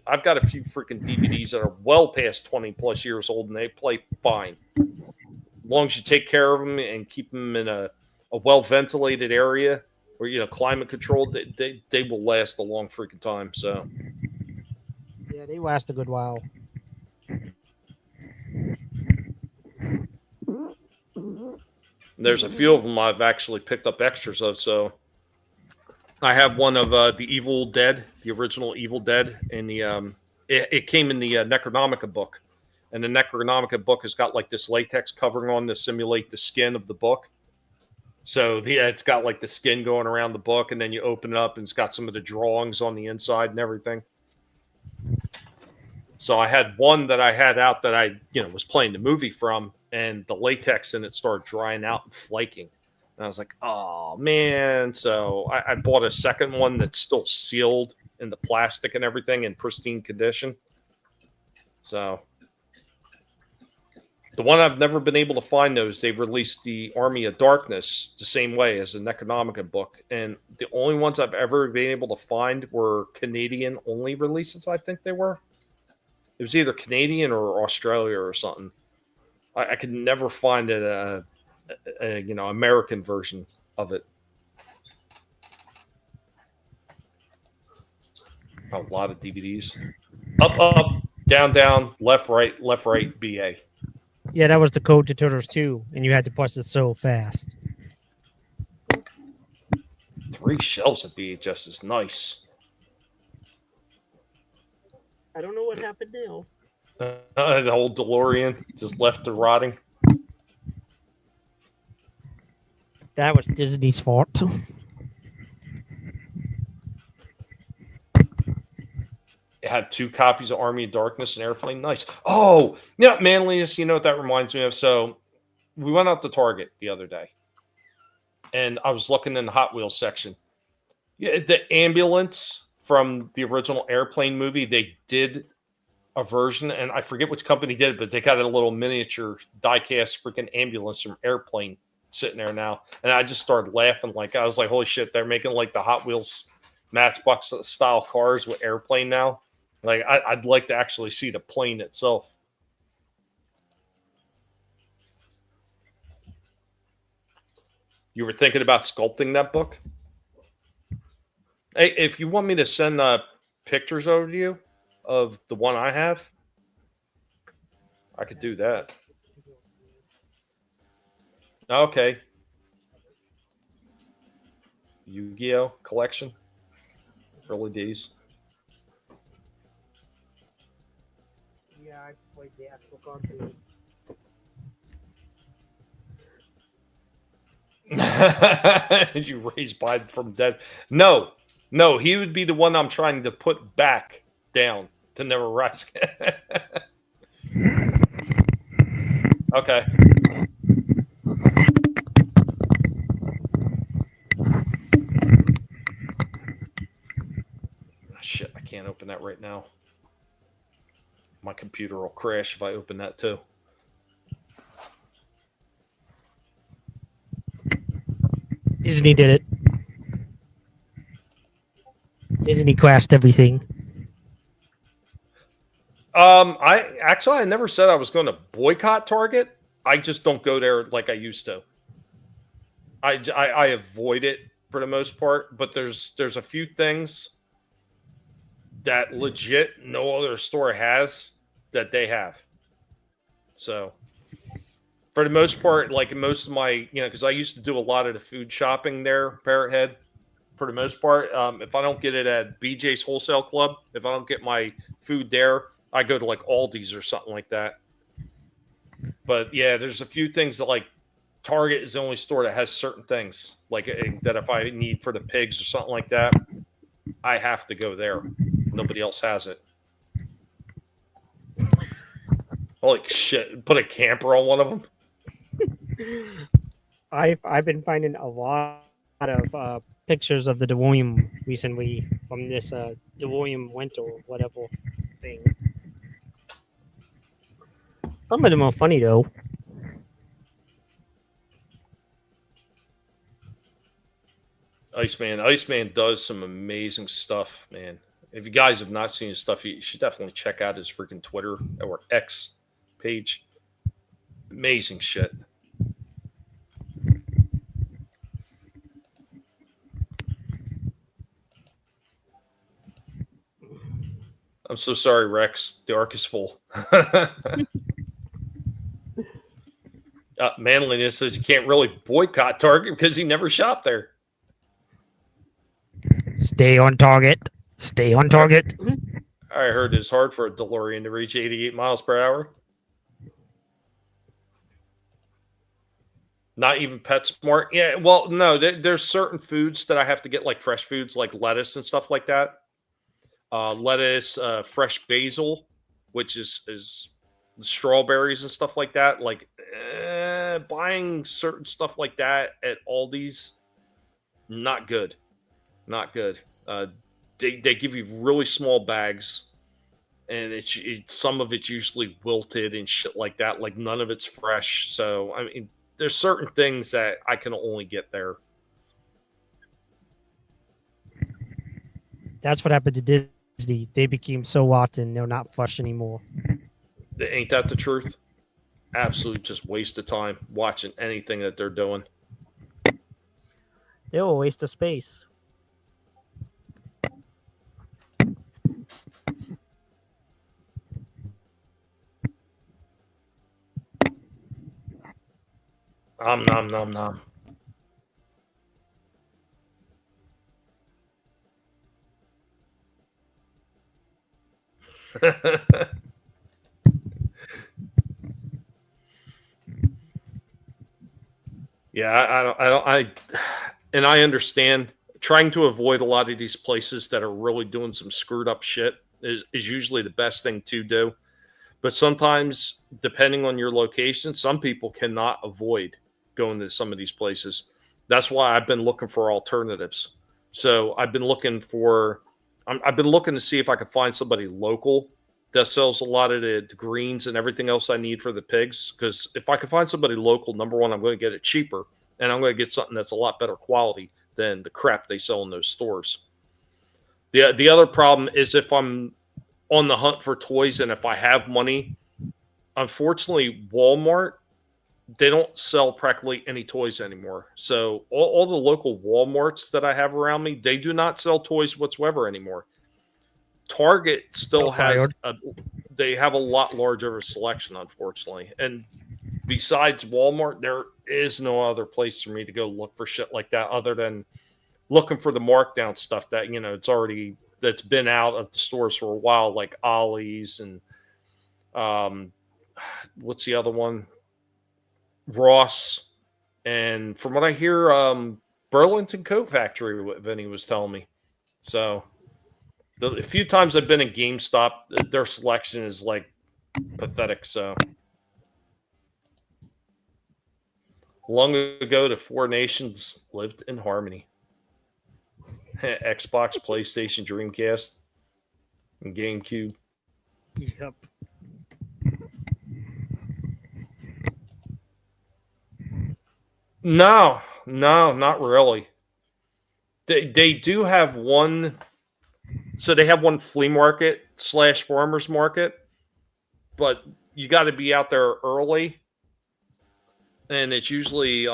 [SPEAKER 6] I've got a few freaking DVDs that are well past 20 plus years old and they play fine. As long as you take care of them and keep them in a well ventilated area or climate controlled, they will last a long freaking time. So
[SPEAKER 7] yeah, they last a good while.
[SPEAKER 6] There's a few of them I've actually picked up extras of. So I have one of the Evil Dead, the original Evil Dead, and the it came in the Necronomicon book, and the Necronomicon book has got like this latex covering on to simulate the skin of the book. So it's got like the skin going around the book, and then you open it up, and it's got some of the drawings on the inside and everything. So I had one that I had out that I was playing the movie from, and the latex in it started drying out and flaking. And I was like, oh, man. So I bought a second one that's still sealed in the plastic and everything in pristine condition. So the one I've never been able to find, though, is they've released the Army of Darkness the same way as the Necronomicon book. And the only ones I've ever been able to find were Canadian-only releases, I think they were. It was either Canadian or Australia or something. I could never find a American version of it. A lot of DVDs. Up, down, down, left, right, BA.
[SPEAKER 7] Yeah, that was the code to Turtles 2, and you had to press it so fast.
[SPEAKER 6] 3 shelves of VHS is nice.
[SPEAKER 7] I don't know what happened now.
[SPEAKER 6] The old DeLorean just left to rotting.
[SPEAKER 7] That was Disney's fault.
[SPEAKER 6] It had 2 copies of Army of Darkness and Airplane. Nice. Oh, yeah, manliness. You know what that reminds me of? So we went out to Target the other day, and I was looking in the Hot Wheels section. Yeah, the ambulance from the original Airplane movie, they did a version, and I forget which company did it, but they got a little miniature die-cast freaking ambulance from Airplane sitting there now. And I just started laughing. I was like, holy shit, they're making like the Hot Wheels Matchbox style cars with Airplane now. Like, I'd like to actually see the plane itself. You were thinking about sculpting that book? Hey, if you want me to send pictures over to you of the one I have, I could do that. Okay. Yu-Gi-Oh collection. Early days.
[SPEAKER 7] Yeah, I played the actual cartoon.
[SPEAKER 6] Did you raise Biden from dead? No, he would be the one I'm trying to put back down to never rise again. Okay. Shit, I can't open that right now. My computer will crash if I open that too.
[SPEAKER 7] Disney did it. Disney crashed everything.
[SPEAKER 6] I never said I was going to boycott Target. I just don't go there like I used to. I avoid it for the most part, but there's a few things that legit no other store has that they have. So for the most part, like most of my, because I used to do a lot of the food shopping there, Parrot Head. For the most part, if I don't get it at BJ's Wholesale Club, if I don't get my food there, I go to like Aldi's or something like that. But yeah, there's a few things that like Target is the only store that has certain things like that if I need for the pigs or something like that, I have to go there. Nobody else has it. Holy shit! Put a camper on one of them.
[SPEAKER 7] I've been finding a lot of pictures of the DeWilliam recently from this DeWilliam winter or whatever thing. Some of them are funny though.
[SPEAKER 6] Iceman does some amazing stuff, man. If you guys have not seen his stuff, you should definitely check out his freaking Twitter or X page. Amazing shit. I'm so sorry, Rex. The arc is full. Manliness says you can't really boycott Target because he never shopped there.
[SPEAKER 7] Stay on target. Stay on target.
[SPEAKER 6] I heard it's hard for a DeLorean to reach 88 miles per hour. Not even PetSmart. Yeah, well, no, there's certain foods that I have to get, like fresh foods, like lettuce and stuff like that. Lettuce, fresh basil, which is strawberries and stuff like that. Like buying certain stuff like that at Aldi's, not good. Not good. They give you really small bags, and it's some of it's usually wilted and shit like that. Like none of it's fresh. So I mean, there's certain things that I can only get there.
[SPEAKER 7] That's what happened to Disney. They became so rotten, they're not fresh anymore.
[SPEAKER 6] Ain't that the truth? Absolute just waste of time watching anything that they're doing.
[SPEAKER 7] They're a waste of space.
[SPEAKER 6] Nom nom nom. Yeah, I understand trying to avoid a lot of these places that are really doing some screwed up shit is usually the best thing to do. But sometimes, depending on your location, some people cannot avoid going to some of these places. That's why I've been looking for alternatives. So I've been looking to see if I can find somebody local that sells a lot of the greens and everything else I need for the pigs. Because if I can find somebody local, number one, I'm going to get it cheaper, and I'm going to get something that's a lot better quality than the crap they sell in those stores. The other problem is if I'm on the hunt for toys and if I have money, unfortunately, Walmart, they don't sell practically any toys anymore. So all the local Walmarts that I have around me, they do not sell toys whatsoever anymore. Target still has they have a lot larger of a selection, unfortunately. And besides Walmart, there is no other place for me to go look for shit like that other than looking for the markdown stuff that, it's already, that's been out of the stores for a while, like Ollie's and what's the other one? Ross. And from what I hear, Burlington Coat Factory, what Vinny was telling me. So the few times I've been in GameStop, their selection is like pathetic. So long ago, the four nations lived in harmony. Xbox, PlayStation, Dreamcast, and GameCube.
[SPEAKER 7] Yep.
[SPEAKER 6] No, not really. They do have one. So they have one flea market / farmers market, but you got to be out there early, and it's usually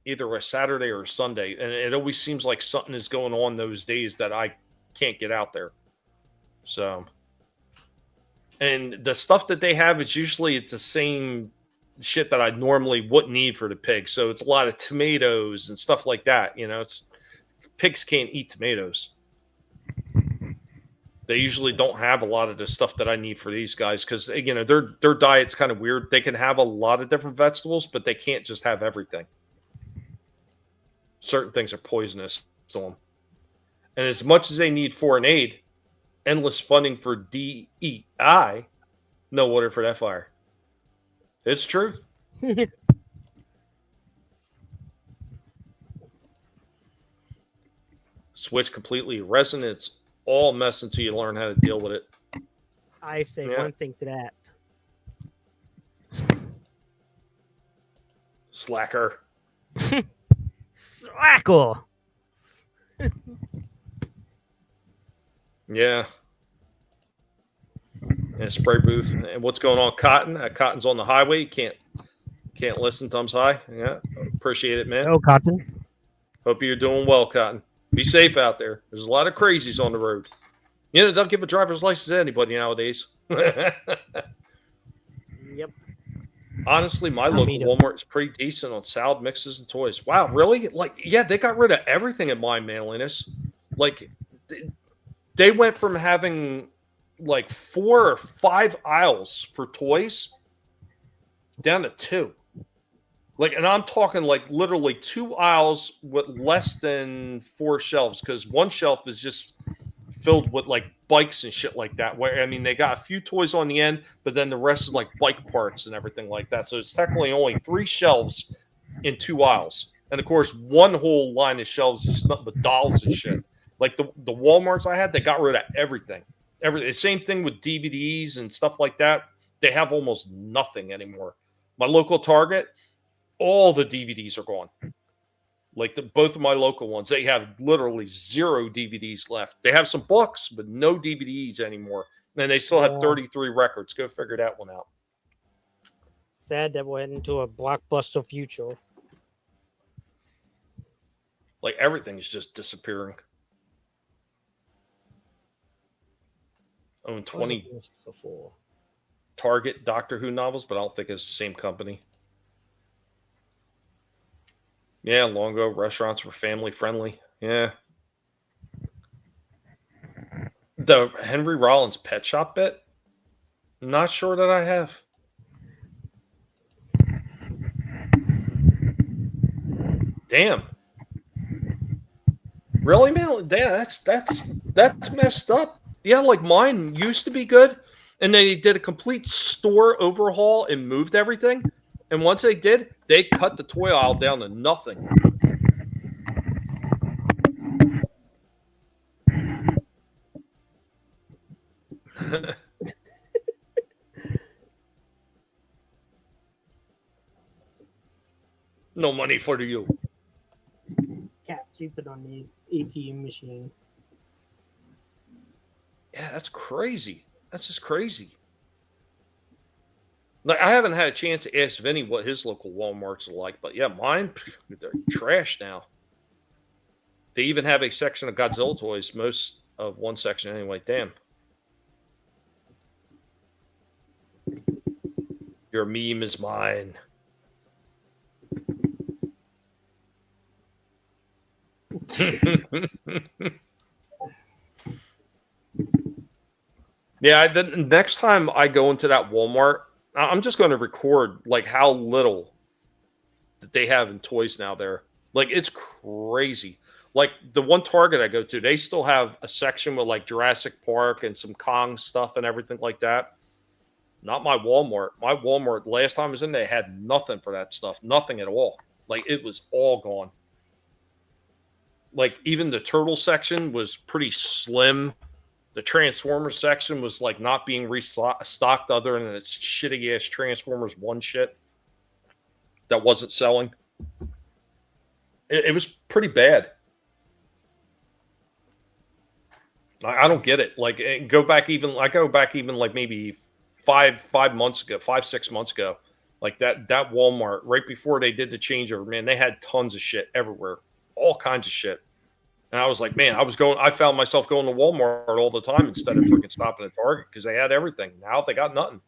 [SPEAKER 6] either a Saturday or a Sunday, and it always seems like something is going on those days that I can't get out there. So, and the stuff that they have is usually it's the same shit that I normally wouldn't need for the pig. So it's a lot of tomatoes and stuff like that. It's pigs can't eat tomatoes. They usually don't have a lot of the stuff that I need for these guys because their diet's kind of weird. They can have a lot of different vegetables, but they can't just have everything. Certain things are poisonous to them. And as much as they need foreign aid, endless funding for DEI, no water for that fire. It's truth. Switch completely irresolute. It's all mess until you learn how to deal with it.
[SPEAKER 7] I say one thing to that.
[SPEAKER 6] Slacker.
[SPEAKER 7] Slacker.
[SPEAKER 6] Yeah. And spray booth. And what's going on, Cotton? Cotton's on the highway. Can't listen. Thumbs high. Yeah. Appreciate it, man.
[SPEAKER 7] Oh, Cotton.
[SPEAKER 6] Hope you're doing well, Cotton. Be safe out there. There's a lot of crazies on the road. They'll give a driver's license to anybody nowadays.
[SPEAKER 7] Yep.
[SPEAKER 6] Honestly, my local Walmart is pretty decent on salad mixes and toys. Wow, really? They got rid of everything in my manliness. They went from having 4 or 5 aisles for toys down to 2. And I'm talking literally 2 aisles with less than 4 shelves because one shelf is just filled with bikes and shit like that. Where they got a few toys on the end, but then the rest is bike parts and everything like that. So it's technically only 3 shelves in 2 aisles, and of course one whole line of shelves is nothing but dolls and shit. The Walmarts I had, they got rid of everything. Same thing with DVDs and stuff like that. They have almost nothing anymore. My local Target, all the DVDs are gone. Both of my local ones, they have literally 0 DVDs left. They have some books, but no DVDs anymore. And they still have 33 records. Go figure that one out.
[SPEAKER 7] Sad that we're heading into a blockbuster future.
[SPEAKER 6] Everything is just disappearing. Own 20
[SPEAKER 7] before
[SPEAKER 6] Target Doctor Who novels, but I don't think it's the same company. Yeah, long ago, restaurants were family friendly. Yeah. The Henry Rollins Pet Shop bit? Not sure that I have. Damn. Really, man? Damn, that's messed up. Yeah, mine used to be good, and they did a complete store overhaul and moved everything. And once they did, they cut the toy aisle down to nothing. No money for you.
[SPEAKER 7] Cat sleeping on the ATM machine.
[SPEAKER 6] Yeah, that's crazy. That's just crazy. I haven't had a chance to ask Vinny what his local Walmarts are like, but yeah, mine, they're trash now. They even have a section of Godzilla toys, most of one section anyway. Damn. Your meme is mine. Yeah, the next time I go into that Walmart, I'm just going to record like how little that they have in toys now there. Like, it's crazy. Like, the one Target I go to, they still have a section with like Jurassic Park and some Kong stuff and everything like that. Not my Walmart. My Walmart, last time I was in there, had nothing for that stuff. Nothing at all. Like, it was all gone. Like, even the turtle section was pretty slim. The Transformers section was like not being restocked other than its shitty ass Transformers 1 shit that wasn't selling. It was pretty bad. I don't get it. Like, I go back even like maybe 5 months ago, 5-6 months ago. Like that Walmart, right before they did the changeover, man, they had tons of shit everywhere. All kinds of shit. And I was like, man, I found myself going to Walmart all the time instead of freaking stopping at Target because they had everything. Now they got nothing.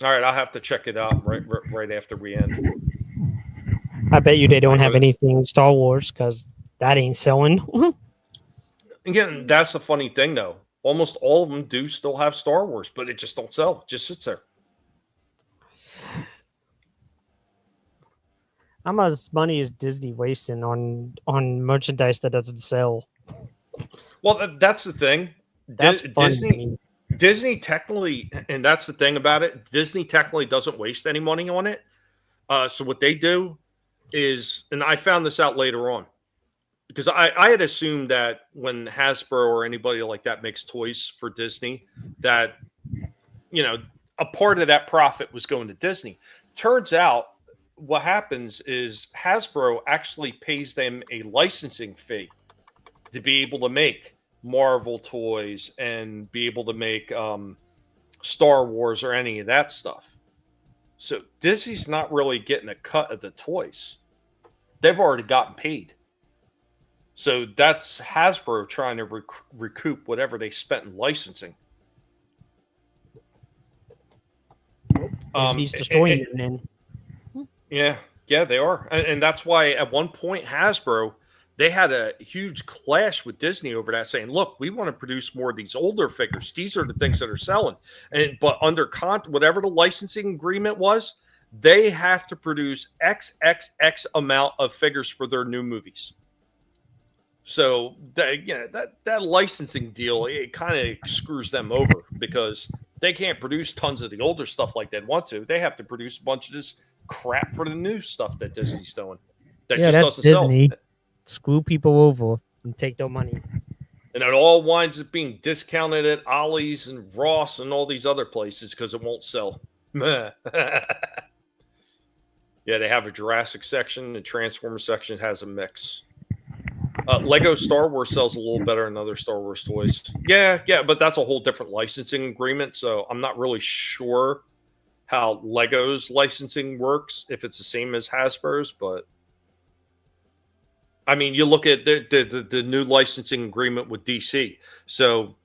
[SPEAKER 6] All right, I'll have to check it out right after we end.
[SPEAKER 7] I bet you they don't have anything Star Wars because that ain't selling.
[SPEAKER 6] Again, that's the funny thing, though. Almost all of them do still have Star Wars, but it just don't sell. It just sits there.
[SPEAKER 7] How much money is Disney wasting on merchandise that doesn't sell?
[SPEAKER 6] Well, that's the thing.
[SPEAKER 7] That's funny.
[SPEAKER 6] Disney technically, and that's the thing about it, Disney technically doesn't waste any money on it. So what they do is, and I found this out later on, because I had assumed that when Hasbro or anybody like that makes toys for Disney, that, you know, a part of that profit was going to Disney. Turns out what happens is Hasbro actually pays them a licensing fee to be able to make Marvel toys and be able to make Star Wars or any of that stuff. So Disney's not really getting a cut of the toys. They've already gotten paid. So that's Hasbro trying to recoup whatever they spent in licensing.
[SPEAKER 7] Disney's destroying them then.
[SPEAKER 6] Yeah, they are. And that's why at one point Hasbro, they had a huge clash with Disney over that, saying, look, we want to produce more of these older figures. These are the things that are selling. But under whatever the licensing agreement was, they have to produce XXX amount of figures for their new movies. So that licensing deal, it kind of screws them over because they can't produce tons of the older stuff like they'd want to. They have to produce a bunch of this crap for the new stuff that Disney's doing. That just doesn't
[SPEAKER 7] Disney.
[SPEAKER 6] sell.
[SPEAKER 7] Screw people over and take their money.
[SPEAKER 6] And it all winds up being discounted at Ollie's and Ross and all these other places because it won't sell. Yeah, they have a Jurassic section. The Transformers section has a mix. Lego Star Wars sells a little better than other Star Wars toys. Yeah, but that's a whole different licensing agreement. So I'm not really sure how Lego's licensing works, if it's the same as Hasbro's. But I mean, you look at the new licensing agreement with DC. So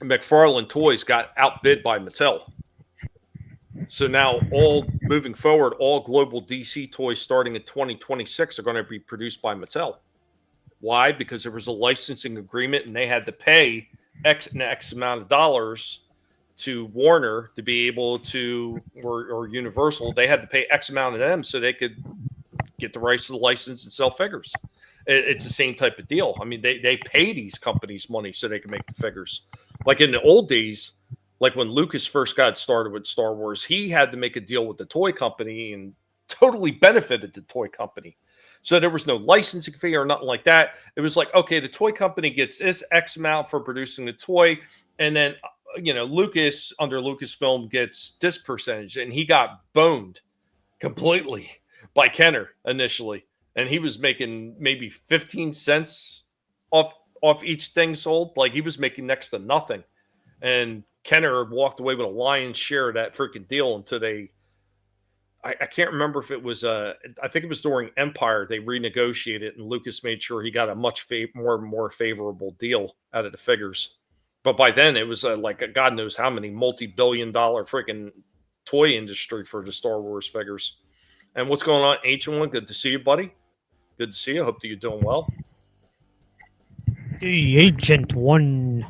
[SPEAKER 6] McFarlane Toys got outbid by Mattel. So now moving forward, all global DC toys starting in 2026 are going to be produced by Mattel. Why? Because there was a licensing agreement and they had to pay X amount of dollars to Warner to be able to, or Universal, they had to pay X amount of them so they could get the rights to the license and sell figures. It's the same type of deal. I mean, they pay these companies money so they can make the figures. Like in the old days, like when Lucas first got started with Star Wars, he had to make a deal with the toy company and totally benefited the toy company. So there was no licensing fee or nothing like that. It was like, okay, the toy company gets this X amount for producing the toy. And then, Lucas under Lucasfilm gets this percentage. And he got boned completely by Kenner initially. And he was making maybe 15 cents off each thing sold. Like he was making next to nothing. And Kenner walked away with a lion's share of that freaking deal until I can't remember if it was I think it was during Empire they renegotiated and Lucas made sure he got a much more favorable deal out of the figures. But by then it was like God knows how many multi-billion-dollar freaking toy industry for the Star Wars figures. And what's going on, Ancient One? Good to see you, buddy. Good to see you. Hope that you're doing well.
[SPEAKER 7] The Ancient One.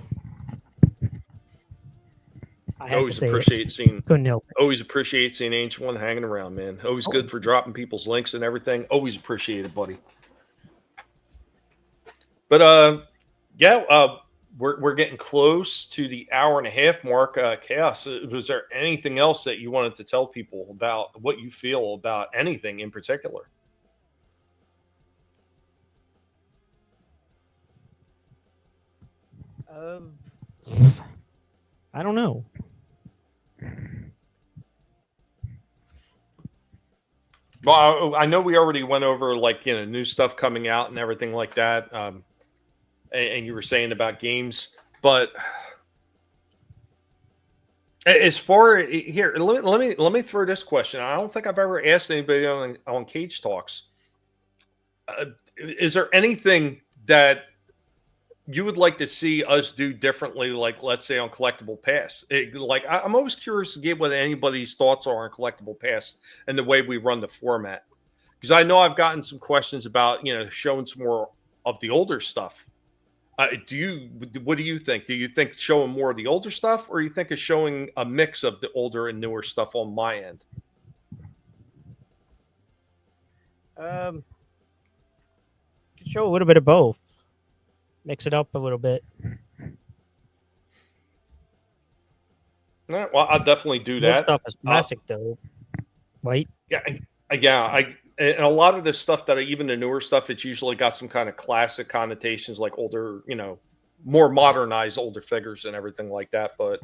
[SPEAKER 6] Always appreciate seeing Ancient One hanging around, man. Always good for dropping people's links and everything. Always appreciate it, buddy. But we're getting close to the hour and a half mark. Chaos, was there anything else that you wanted to tell people about what you feel about anything in particular?
[SPEAKER 7] I don't know.
[SPEAKER 6] Well, I know we already went over new stuff coming out and everything like that. And you were saying about games, but as far here, let me throw this question. I don't think I've ever asked anybody on Cage Talks. Is there anything that you would like to see us do differently, like let's say on Collectible Pass? I'm always curious to get what anybody's thoughts are on Collectible Pass and the way we run the format, because I know I've gotten some questions about showing some more of the older stuff. What do you think? Do you think showing more of the older stuff, or you think of showing a mix of the older and newer stuff on my end?
[SPEAKER 7] Show a little bit of both. Mix it up a little bit.
[SPEAKER 6] Well, I'll definitely do that.
[SPEAKER 7] Most stuff is classic though, right?
[SPEAKER 6] Yeah. And a lot of the stuff even the newer stuff, it's usually got some kind of classic connotations, like older, more modernized older figures and everything like that. But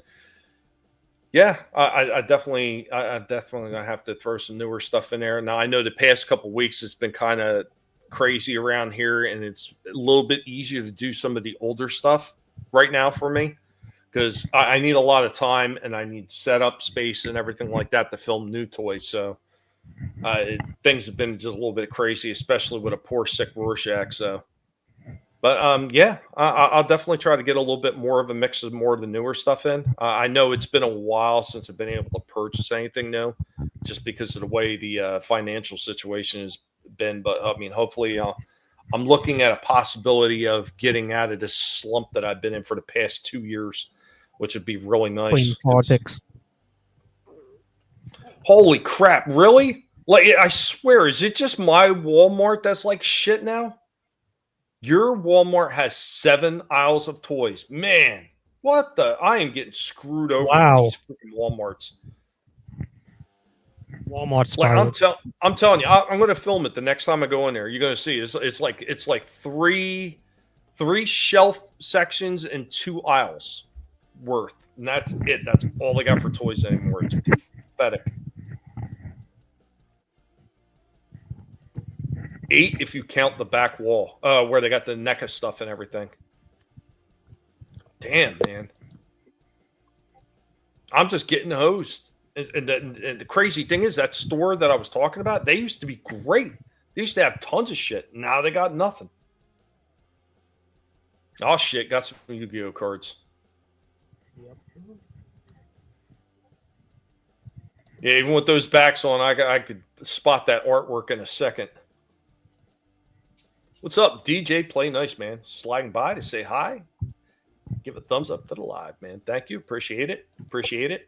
[SPEAKER 6] yeah, I definitely gonna have to throw some newer stuff in there. Now I know the past couple of weeks it's been kind of crazy around here, and it's a little bit easier to do some of the older stuff right now for me, because I need a lot of time and I need setup space and everything like that to film new toys. So things have been just a little bit crazy, especially with a poor sick Rorschach. So, but I'll definitely try to get a little bit more of a mix of more of the newer stuff in. I know it's been a while since I've been able to purchase anything new, just because of the way the financial situation has been. But I mean, hopefully, I'm looking at a possibility of getting out of this slump that I've been in for the past 2 years, which would be really nice.
[SPEAKER 7] Politics.
[SPEAKER 6] Holy crap, really? I swear, is it just my Walmart that's like shit now? Your Walmart has 7 aisles of toys. Man, what the? I am getting screwed over with these freaking Walmarts.
[SPEAKER 7] Walmart's
[SPEAKER 6] I'm telling you, I'm going to film it the next time I go in there. You're going to see it's like three shelf sections and 2 aisles worth, and that's it. That's all they got for toys anymore. It's pathetic. 8 if you count the back wall, where they got the NECA stuff and everything. Damn, man. I'm just getting hosed. And the crazy thing is, that store that I was talking about, they used to be great. They used to have tons of shit. Now they got nothing. Oh, shit. Got some Yu-Gi-Oh cards.
[SPEAKER 7] Yep.
[SPEAKER 6] Yeah, even with those backs on, I could spot that artwork in a second. What's up, DJ? Play nice, man. Sliding by to say hi. Give a thumbs up to the live, man. Thank you. Appreciate it. Appreciate it.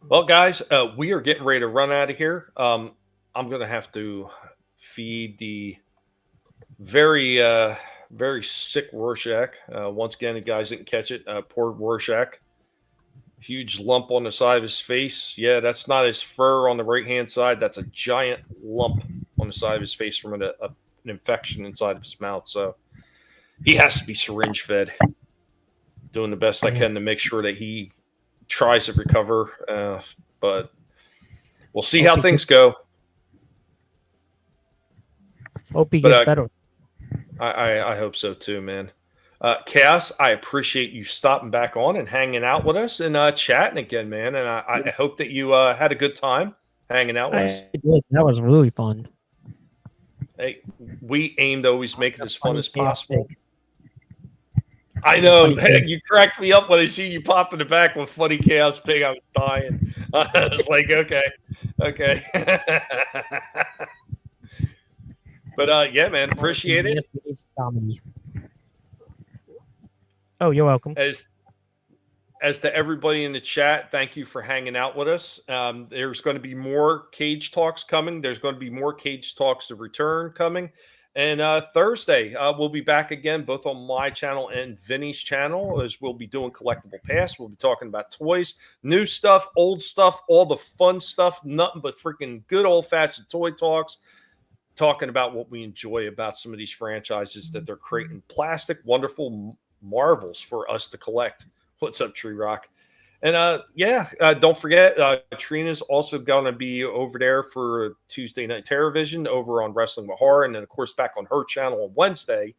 [SPEAKER 6] Well, guys, we are getting ready to run out of here. I'm going to have to feed the very, very sick Rorschach. Once again, you guys didn't catch it. Poor Rorschach. Huge lump on the side of his face. Yeah, that's not his fur on the right-hand side. That's a giant lump on the side of his face from an infection inside of his mouth. So he has to be syringe fed. Doing the best I can to make sure that he tries to recover. But we'll see how things go.
[SPEAKER 7] Hope he gets better.
[SPEAKER 6] I hope so too, man. Chaos, I appreciate you stopping back on and hanging out with us and chatting again, man. And I hope that you had a good time hanging out with us.
[SPEAKER 7] I did. That was really fun.
[SPEAKER 6] Hey, we aim to always make it as fun as possible. I know. You cracked me up when I see you pop in the back with Funny Chaos Pig. I was dying. I was like, okay. But yeah, man, appreciate it.
[SPEAKER 7] Oh, you're welcome.
[SPEAKER 6] As to everybody in the chat, thank you for hanging out with us. There's going to be more Cage Talks coming. There's going to be more Cage Talks to return coming. And Thursday, we'll be back again, both on my channel and Vinny's channel, as we'll be doing Collectible Pass. We'll be talking about toys, new stuff, old stuff, all the fun stuff, nothing but freaking good old-fashioned toy talks, talking about what we enjoy about some of these franchises that they're creating plastic, wonderful marvels for us to collect. What's up, Tree Rock? And don't forget, Trina's also going to be over there for Tuesday Night Terrorvision over on Wrestling with Horror, and then of course back on her channel on Wednesday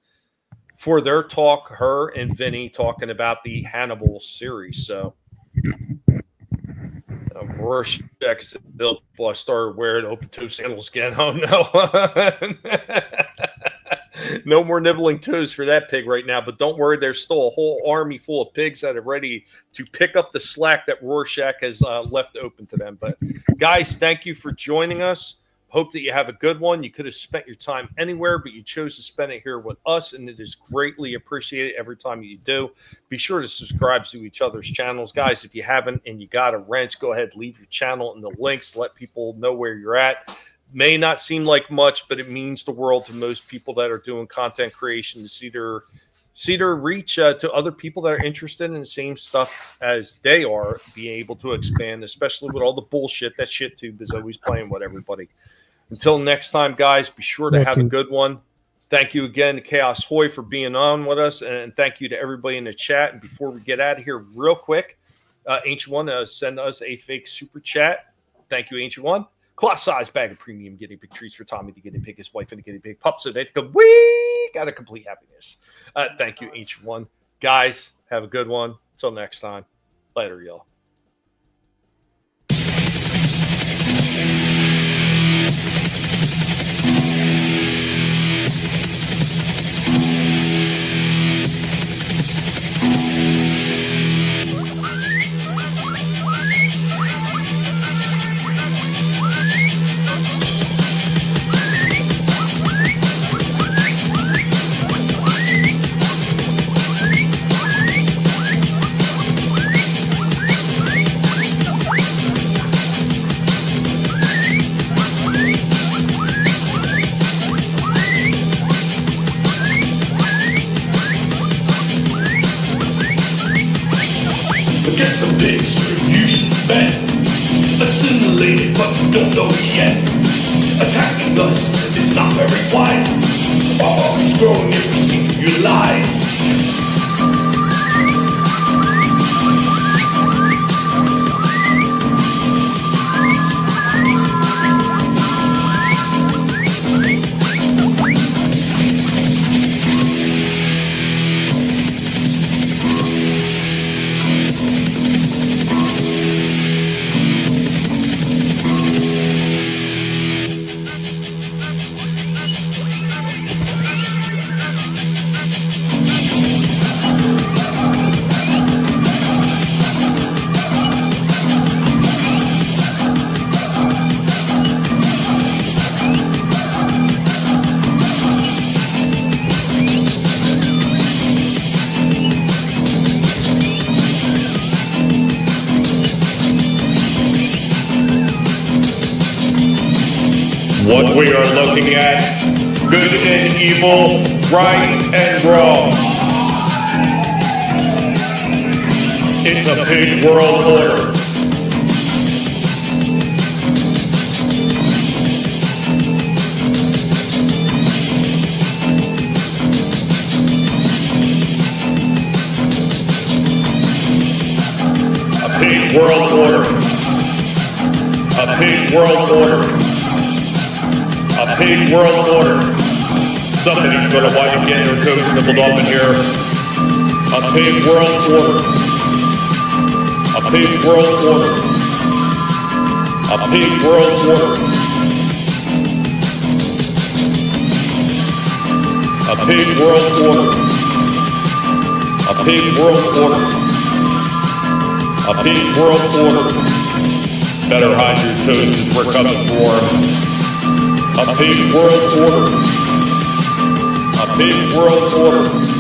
[SPEAKER 6] for their talk. Her and Vinny talking about the Hannibal series. So, Rorschach I started wearing open-toe sandals again. Oh no. No more nibbling toes for that pig right now, but don't worry, there's still a whole army full of pigs that are ready to pick up the slack that Rorschach has left open to them. But guys, thank you for joining us. Hope that you have a good one. You could have spent your time anywhere, but you chose to spend it here with us, and it is greatly appreciated every time you do. Be sure to subscribe to each other's channels. Guys, if you haven't and you got a wrench, go ahead, leave your channel in the links. Let people know where you're at. May not seem like much, but it means the world to most people that are doing content creation to see their reach to other people that are interested in the same stuff as they are, being able to expand, especially with all the bullshit that ShitTube is always playing with everybody. Until next time, guys, be sure to have a good one. Thank you again to Chaos Hoy for being on with us, and thank you to everybody in the chat. And before we get out of here real quick, Ancient One, send us a fake super chat. Thank you, Ancient One. Class-size bag of premium guinea pig treats for Tommy the guinea pig, his wife, and the guinea pig pup, so they can we got a complete happiness. Thank you, Ancient One. Guys, have a good one. Until next time. Later, y'all.
[SPEAKER 1] Forget the big distribution spend. Assimilated, but you don't know it yet. Attacking us is not very wise. While always growing every secret of your lives.
[SPEAKER 2] What we are looking at, good and evil, right and wrong. It's a big world order. A big world order. A big world order. A big world order. Somebody's going to wind up getting their toes nibbled off in here. A big world order. A big world order. A big world order. A big world order. A A pig world order. A pig world order. Better hide your toes as we're coming for 'em. A pig world order. A pig world order.